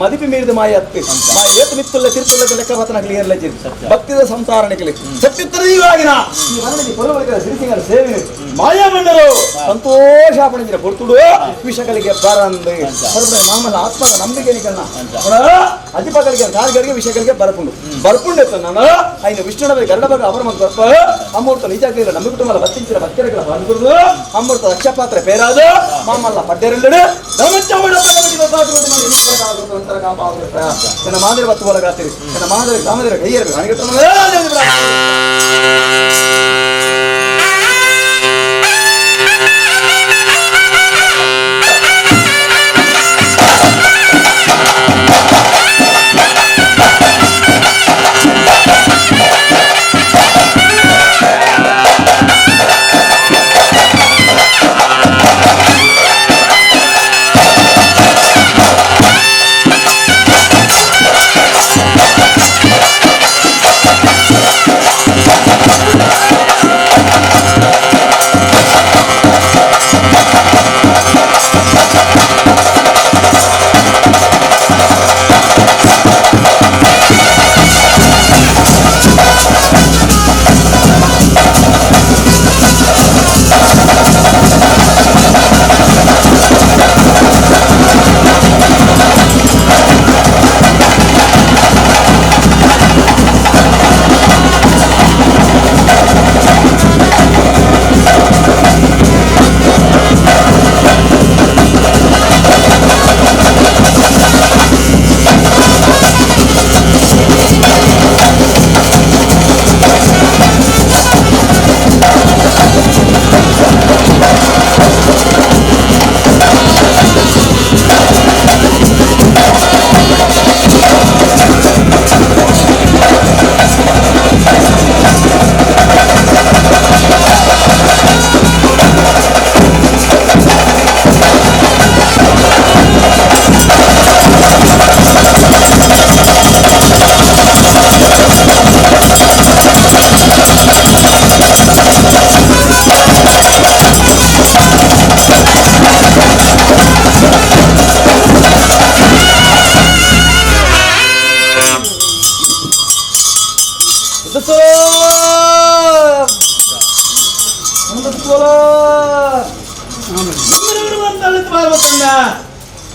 ಮದಿಪಿ ಮೀರಿದ ಮಾಯತ್ತು ಮಾ ಏತು ಮಿತ್ತುಲ್ಲ ತಿರುತ್ತುಲ್ಲ ಲೆಕ್ಕ ಮಾತನ ಕ್ಲಿಯರ್ ಲಜ್ಜಿ ಭಕ್ತಿದ ಸಂಸಾರಣೆಗೆ ಸತ್ಯುತ್ತರ ಜೀವಾಗಿನ ಈ ಮನನಿಗೆ ಪರವಳಿಕೆ ಸಿರಿಸಿಂಗರ ಸೇವೆ ಮಾಯಾ ಮಂಡರು ಸಂತೋಷ ಪಡಿಸಿರ ಪೊರ್ತುಡು ವಿಷಯಗಳಿಗೆ ಬರಂದು ಸರ್ವ ಮಾಮಲ ಆತ್ಮದ ನಂಬಿಕೆ ನಿಕನ್ನ ಅಧಿಪಗಳಿಗೆ ಕಾರ್ಯಗಳಿಗೆ ವಿಷಯಗಳಿಗೆ ಬರಪುಂಡು ಬರ್ಪುಂಡೆತ್ತು ನಾನು ಐನು ವಿಷ್ಣುನವೇ ಗರಡ ಬಗ್ಗೆ ಅವರ ಮಗ ಬರ್ಪ ಅಮೃತ ನಿಜಾಗ್ಲಿಲ್ಲ ನಮ್ಮ ಕುಟುಂಬದ ಬತ್ತಿಂಚಿನ ಭಕ್ತರಿಗೆ ಬಂದು ಅಮೃತ ರಕ್ಷಪಾತ್ರ ಪೇರಾದು ಮಾಮಲ್ಲ ಪಡ್ಡೆರೆಂಡು ನನ್ನ ಮಾದರಿ ಬತ್ತು ಒಳಗಾಗ್ತೀರಿ ನನ್ನ ಮಾದರಿ ಕಾಮದಿರ ಕೈಯರು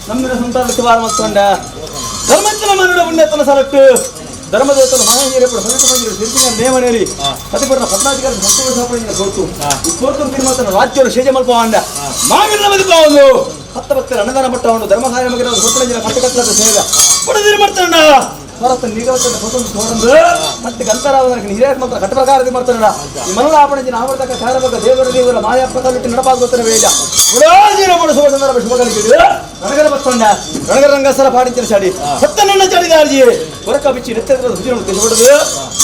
ನಮ್ಮಿನ ಸಂತಾನಕ್ಕೆ ಬಾರ ಮತ್ತೊಂಡ ಧರ್ಮಂಚನ ಮನುಡ ಉಣ್ಣೆತ್ತನ ಸಲಟ್ಟು ಧರ್ಮದೇವತನ ಮಹಾಂಗೀರಪುರ ಸಮಿತಿ ಮಂದಿರ ಸಿರಿಸಿನ ನೇಮನೇರಿ ಪತಿಪುರನ ಪದ್ನಾಧಿಕಾರ ಸಂತೋಷ ಕೊಟ್ಟು ಇಪ್ಪತ್ತು ತಿರುಮತನ ರಾಜ್ಯರು ಶೇಜ ಮಲ್ಪ ಅಂಡ ಮಾಗಿನ ಮದಿಪ ಒಂದು 10 ಭಕ್ತರ ಅನ್ನದಾನ ಮಟ್ಟ ಒಂದು ಧರ್ಮಕಾರ್ಯ ಮಗಿನ ಹೊರಪಡಿನ ಕಟ್ಟಕಟ್ಟದ ಸೇವೆ ಕೊಡದಿರಿ ಮಾಡ್ತಾನ ಹೊರತ ನಿಗಮದ ಹೊಸೊಂದು ತೋರಂದು ಮತ್ತೆ ಗಂತರಾವದಕ್ಕೆ ಹಿರಿಯರ ಮಾತ್ರ ಕಟ್ಟಬಗಾರದಿ ಮಾಡ್ತಾನಲ್ಲ ಈ ಮನಲ ಆಪಣಜಿನ ಆವರ್ತಕ ಕಾರ್ಯಭಗ ದೇವರ ಮಾಯಪ್ಪ ಕಲ್ಲಿಟ್ಟು ನಡಪಾಗುತ್ತಾನೆ ವೇದ ಗುಡಾಜಿನ ಮೂಡಿಸುವ ಸಂದರ್ಭ ಶುಭಗಳಿಗಿದ್ದು ನನಗರ ಬತ್ತೊಂಡ ನನಗರ ರಂಗಸರ ಪಾಡಿಂಚಿನ ಚಾಡಿ ಸತ್ತ ನನ್ನ ಚಾಡಿದಾರ್ಜಿ ಹೊರಕ ಬಿಚ್ಚಿ ನೆತ್ತದ ಹುಜಿನ ತಿಳಿಸಿಬಿಡುದು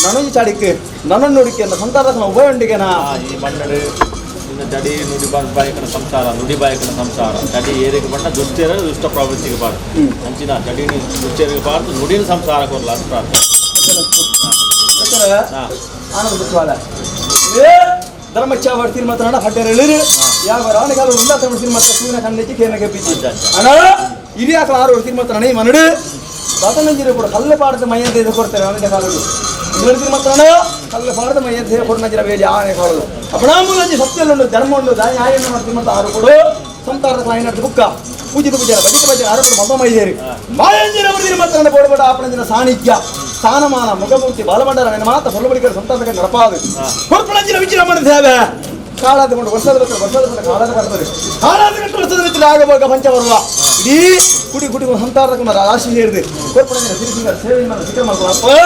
ನನಗೆ ಚಾಡಿಕ್ಕೆ ನನ್ನನ್ನು ನೋಡಿಕೆ ಅಂತ ಸಂತಾನದ ಉಭಯೊಂಡಿಗೆನಾ ಈ ಮಣ್ಣಡು ಜಡಿ ನುಡಿ ಬಾಯಕನ ಸಂಸಾರ ನುಡಿ ಬಾಯಕನ ಸಂಸಾರ ಜಡಿ ಏರಿಗೆ ಬಂಡ ದುಷ್ಟೇರ ದುಷ್ಟ ಪ್ರವೃತ್ತಿಗೆ ಬಾರ್ದು ಅಂಚಿನ ಜಡಿ ದುಷ್ಟೇರಿಗೆ ಬಾರ್ದು ನುಡಿನ ಸಂಸಾರ ಕೊರಲ್ಲ ಅಂತ ಆನಂದ ಬಿಟ್ಟವಾಳ ಧರ್ಮಚ್ಚಾವರ್ ತಿರುಮತನ ಹಡ್ಡೆರಳು ಯಾವ ರಾಣಿಗಾಲು ಉಂದಾತ ತಿರುಮತ ಸೂನ ಕಣ್ಣೆಚ್ಚಿ ಕೇನಗೆ ಬಿಚ್ಚಿ ಅಣ್ಣ ಹಿರಿಯಾಕಲ 6 ತಿರುಮತ ನಣಿ ಮನಡು ಬದನಂಜಿರು ಕೂಡ ಕಲ್ಲು ಪಾಡದ ಮೈಯಂತ ಕೊಡ್ತಾರೆ ಅವನಿಗೆ ಕಾಲದು ಇವರು ತಿರುಮತನ ಕಲ್ಲು ಪಾಡದ ಮೈಯಂತ ಕೊಡ್ನಂಜಿರ ಬೇಲಿ ಆನೆ ಕಾಲದು ಅಪಣಾಮುಲಂಜಿ ಸತ್ಯಲ್ಲೊಂದು ಧರ್ಮ ಒಂದು ದಾಯ ಆಯನ ತಿರುಮತ 6 ಕೊಡು ಸಂತಾರದ ಕ್ಲೈನಟ್ ಬುಕ್ಕ ಪೂಜಿತ ಪೂಜಾರ ಬಜಿತ ಬಜೆ 6 ಕೊಡು ಮತ ಮೈದೇರಿ ಮಾಯಂಜಿನ ತಿರುಮತನ ಬೋಡಬಡ ಆಪಣಂಜಿನ ಸಾನ್ನಿಧ್ಯ ಸ್ಥಾನಮಾನ ಮುಖಮೂರ್ತಿ ಬಾಲಮಂಡಲ ನನ್ನ ಮಾತ ಹೊಲಬಡಿಕರ ಸಂತಾನಕ್ಕೆ ನಡಪಾದು ಹೊರಪಣಂಜಿನ ವಿಜೃಂಭಣೆ ಸೇವೆ ಕಾಳಾದ ಕೊಂಡು ವರ್ಷದ ಕಾಳಾದ ಕರ್ತದೆ ಕಾಳಾದ ಗಂಟು ವರ್ಷದ ಮಿತ್ರ ಆಗವಾಗ ಪಂಚವರ್ವ ಇಡೀ ಕುಡಿ ಕುಡಿ ಸಂತಾನಕ್ಕೆ ರಾಶಿ ಸೇರಿದೆ ಹೊರಪಣಂಜಿನ ಸಿರಿಸಿಂಗರ ಸೇವೆ ಸಿಕ್ಕ ಮಾಡ್ಕೊಳ್ಳ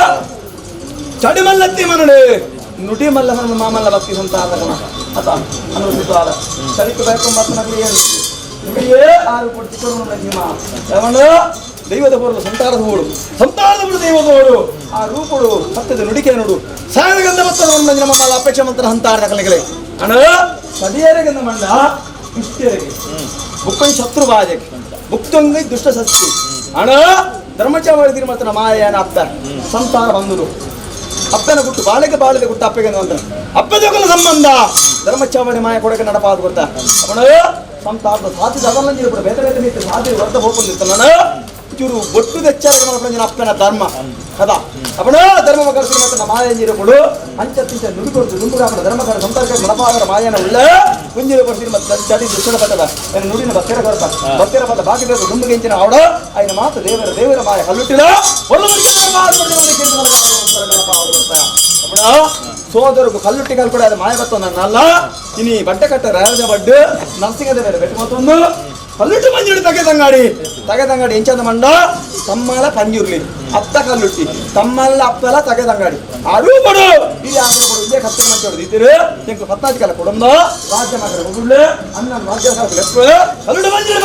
ಚಡಿಮಲ್ಲತ್ತಿ ಮನಡೆ ನುಡಿ ಮಲ್ಲ ಮಾಮಲ್ಲ ಭಕ್ತಿ ಸಂತಾನಕ ಅತ ಅನುಭವಿಸುತ್ತಾರ ಸರಿಕೆ ಬೇಕೊಂಬತ್ತನಕ್ಕೆ ಏನು ನುಡಿಯೇ 6 ಕೋಟಿ ಚಿಕ್ಕರು ನಿಮ್ಮ ಯಾವನು ದೈವದ ಬರಲು ಸಂತಾನದ ದೈವದ ಓಡು ಆ ರೂಪಡು ಸತ್ಯದ ನುಡಿಕೆ ನೋಡು ಸಾಯಗಂಧ ಮತ್ತು ನಮ್ಮಲ್ಲ ಅಪೇಕ್ಷೆ ಮಂತ್ರ ಹಂತಾರ ಕಲೆಗಳೇ ಅಣ್ಣ ಸದಿಯರಿಗಂದ ಮಂಡ ದುಷ್ಟರಿಗೆ ಬುಕ್ಕನ್ ಶತ್ರು ಬಾಜಕ್ಕೆ ಬುಕ್ತಂಗೈ ದುಷ್ಟ ಸಸ್ತಿ ಅಣ್ಣ ಧರ್ಮಚಾವಳಿದಿರಿ ಮಾತ್ರ ಮಾಯನ ಅಪ್ಪ ಸಂತಾನ ಬಂದರು ಅಪ್ಪನ ಗುಟ್ಟು ಬಾಳಿಗೆ ಗುಟ್ಟು ಅಪ್ಪಗೆ ಅಂತ ಅಪ್ಪದೊಗಲ ಸಂಬಂಧ ಧರ್ಮಚಾವಳಿ ಮಾಯ ಕೊಡಕ್ಕೆ ನಡಪಾದ ಗೊತ್ತಾ ಅವಣ ಸಂತಾನದ ಸಾಧ್ಯ ಅದನ್ನ ಕೂಡ ಬೇರೆ ಸಾಧ್ಯ ವರ್ತ ಹೋಗ್ಕೊಂಡಿರ್ತ ನಾನು ಚೂರು ಒಟ್ಟು ಹೆಚ್ಚಾಗಿ ಮಾಡ್ಕೊಂಡು ಅಪ್ಪನ ಧರ್ಮ కదా అప్పుడు ధర్మకర శ్రీమత మాయంజిరుడు అంచెత్తించ నుడికొడు దుంపుగాపడ ధర్మకర సంతర్క నడపాదర మాయన ఉల్ల కుంజిరు శ్రీమత చడి దుష్టల పట్టದ నేను నుడిನ ಭಕ್ತರ ಕೊರತ ಭಕ್ತರ ಪದ ಬಾಕಿದ ದುಂಬುಗೆಂಚಿನ ಅವಡ ఆయన ಮಾತು ದೇವರ ಮಾಯ ಕಲ್ಲುಟ್ಟಿಲ ಒಲ್ಲವರಿಗೆ ಸೋದರಗೂ ಕಲ್ಲುಟ್ಟಿ ಕಲ್ ಕೂಡ ಅದು ಮಾಯ ಬತ್ತ ನನ್ನಲ್ಲ ಇನಿ ಬಟ್ಟೆ ಕಟ್ಟ ರಾಜ ಬಡ್ಡು ನರ್ಸಿಂಗದ ಬೇರೆ ಬೆಟ್ಟು ಮತ್ತೊಂದು ಕಲ್ಲುಟ್ಟು ಮಂಜುಡಿ ತಗೆದಂಗಾಡಿ ಎಂಚಂದ ಮಂಡ ತಮ್ಮಲ ಪಂಜುರ್ಲಿ ಅತ್ತ ಕಲ್ಲುಟ್ಟಿ ತಮ್ಮಲ್ಲ ಅಪ್ಪಲ ತಗೆದಂಗಾಡಿ ಆರು ಬಡು ಈ ಆರು ಬಡು ಇದೇ ಕತ್ತೆ ಮಂಚ ಹೊಡೆದಿದ್ದೀರು ನಿಂಗೆ 14 ಕಾಲ ಕೊಡಂದು ರಾಜ್ಯ ಮಾತ್ರ ಹೋಗುಳ್ಳೆ ಅನ್ನ ರಾಜ್ಯ ಕಲ್ಲುಟ್ಟು ಮಂಜುಡಿ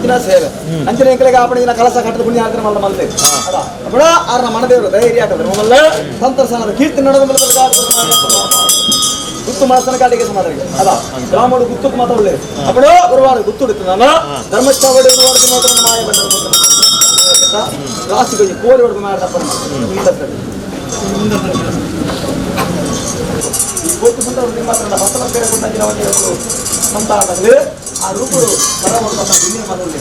ಪುಣ್ಯ ಸೇವೆ ಅಂಚಿನ ಎಂಕಲಿಗೆ ಆಪಣಿನ ಕಲಸ ಕಟ್ಟದ ಪುಣ್ಯ ಹಾಕಿದ್ರೆ ಮಲ್ಲ ಮಲ್ತೆ ಅಪ್ಪಡ ಆರ್ನ ಮನದೇವರು ಧೈರ್ಯ ಹಾಕಿದ್ರೆ ಮಲ್ಲ ಸಂತರ್ಸನದ ಕೀರ್ತಿ ನಡೆದ ಗುತ್ತು ಮಾಸನ ಕಾಟಿಗೆ ಮಾತಾಡಿಗೆ ಅದ ಗ್ರಾಮಡು ಗುತ್ತಕ್ಕೆ ಮಾತಾಡಲಿ ಅಪ್ಪಡ ಗುರುವಾರ ಗುತ್ತುಡಿತು ನಾನು ಧರ್ಮಸ್ಥಾವಡಿ ಗುರುವಾರ ಮಾತ್ರ ಮಾಯ ಬಂದ ರಾಶಿ ಗಜಿ ಕೋರಿ ಹೊಡೆದು ಮಾಡ್ದಪ್ಪ ಗೊತ್ತು ಸಂದರ್ಭದಲ್ಲಿ ಮಾತ್ರ ಹೊಸ ಕಡೆ ಕೊಟ್ಟು ಸಂತಾನದಲ್ಲಿ ಆ ರೂಪರು ದಿಲ್ಲಿ ಮಾತಾಡಲಿ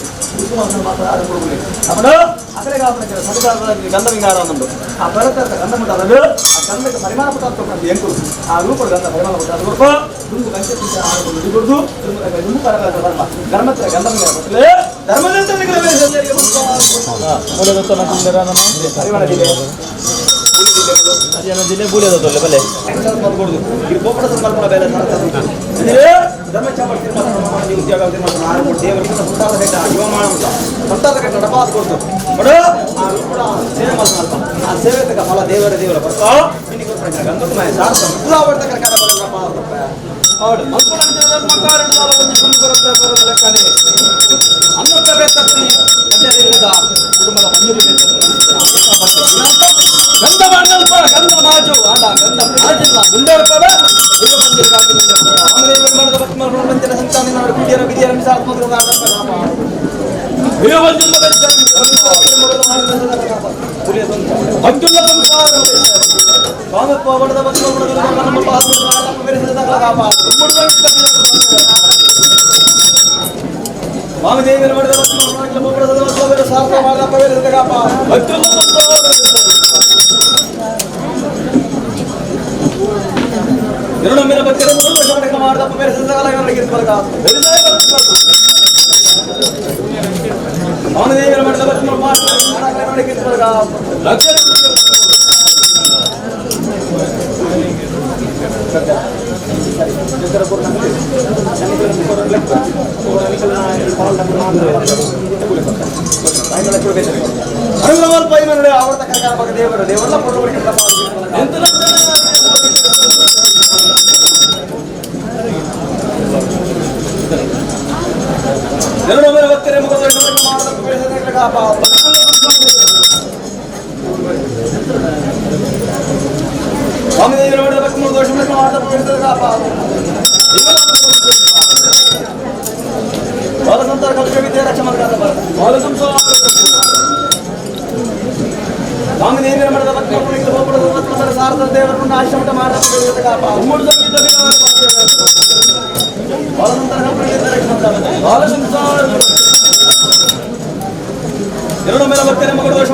ಮಾತಾಡಲಿ ಅಪ್ಪಡ ಅಕಡೆಗೆ ಆಪಣಿಗೆ ಸರಿದಾರದಲ್ಲಿ ಗಂಧ ವಿಂಗಾರ ಅನ್ನೊಂದು ಆ ಬೆಳತ ಗಂಧ ಮುಟ್ಟಾದಲು ಆ ಗಂಧಕ್ಕೆ ಪರಿಮಾಣ ಪಟ್ಟ ಎಂಟು ಆ ರೂಪರು ಗಂಧ ಪರಿಮಾಣ ಪಟ್ಟ ರೂಪ ದುಂದು ಗಂಟೆ ದುಡಿದು ದುಂದು ಧರ್ಮ ಧರ್ಮತ್ರ ಗಂಧ ವಿಂಗಾರ ಪಟ್ಟಲೆ ಧರ್ಮದಂತ ಪರಿಮಾಣದಿದೆ ಜಿಲ್ಲೆ ಬೂಲಿಯದ ತೊಲೆ ಬಲೆ ಇದು ಗೋಪುರ ಸಂಕಲ್ಪನ ಬೇರೆ ಧರ್ಮ ಚಾಮರ್ತಿ ಉದ್ಯೋಗ ದೇವರ ಮುಂತಾದ ಕಟ್ಟ ಯುವ ಮಾಡುವಂತ ಮುಂತಾದ ಕಟ್ಟ ಡಪಾದ ಕೊಡ್ತು ಬಡ ಸೇವೆ ಮಾಡ್ತಾರಪ್ಪ ಆ ಸೇವೆ ತಗ ಫಲ ದೇವರ ಬರ್ತ ಗಂಧದ ಮಾಯ ಸಾರ್ಥ ಮುದ್ದಾವರ್ತ ಕರ್ಕಾರ ಹೌದು ಅನ್ನದ ಬೇತತ್ತಿ ಕುಟುಂಬದ ಮಂಜೂರಿ ಗಂಧ ಮಂಡಲ್ಪ ಗಂಧ ಮಾಜು ಆದ ಗಂಧ ಮಾಜಿಲ್ಲ ಮುಂದೋಡ್ತದ ಮಂದಿರ ಸಂತಾನ ನಾಡು ಕುಡಿಯರ ಬಿದಿಯರ ಮಿಸಾತ್ಮಕ ವಾಮದೇವಿಯರ ಮಾಡಿದ ಸಾರ್ಥ ಮಾಡಿದ ಎರಡೊಮ್ಮಿನ ಬಗ್ಗೆ ಮಾಡಿದ ವಾಮದೇವಿಯರ ಮಾಡಿದ ಆವರ್ತ ಕರ್ಕಾರ ಬಗ್ಗೆ ದೇವರ ದೇವರೆಲ್ಲ ಎರಡು ಮೇಲೆ ಒತ್ತರೆ ವಾಮದೇವಿಯರ ಮಾಡಿದ ಬಗ್ಗೆ ದೋಷ ಬಾಲ ಸಂತಾನ ಕಲ್ಪೆ ವಿದ್ಯೆ ರಕ್ಷ ಬಾಲ ಸಂಸಾರ ವಾಮದೇವಿಯರ ಮಾಡಿದ ಬಗ್ಗೆ ಸಾರದ ದೇವರನ್ನು ಆಶ್ರಮ ಮಾಡಿದ ಬಾಲ ಸಂತಾನ ಕಲ್ಪೆ ಬಾಲ ಸಂಸಾರ ಎರಡು ಮೇಲೆ ಬರ್ತೇನೆ ಮಗಳು ದೋಷ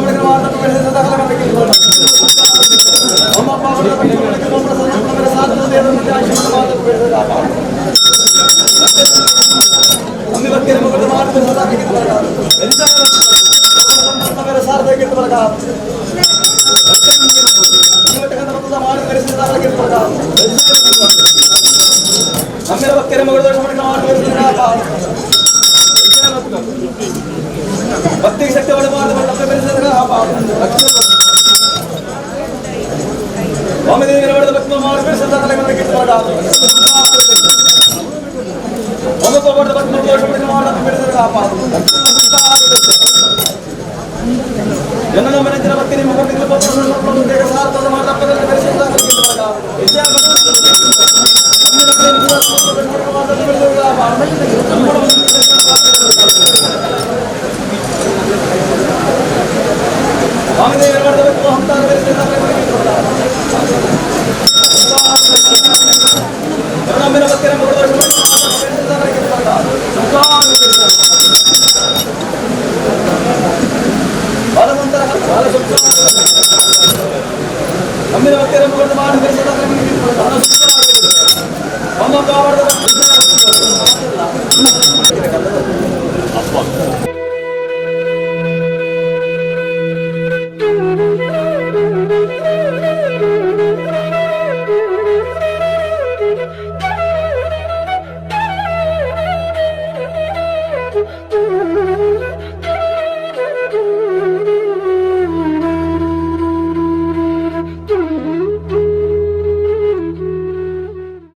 ಭಕ್ತಿಗೆ ಶಕ್ತಿ ವಾಮದೇವಿಯರ ಮಾಡಿದ ಭಕ್ತಿ ಜನನ ಮನೆಯ ಭಕ್ತಿ ನಿಮ್ಮ ಮಾಡಿ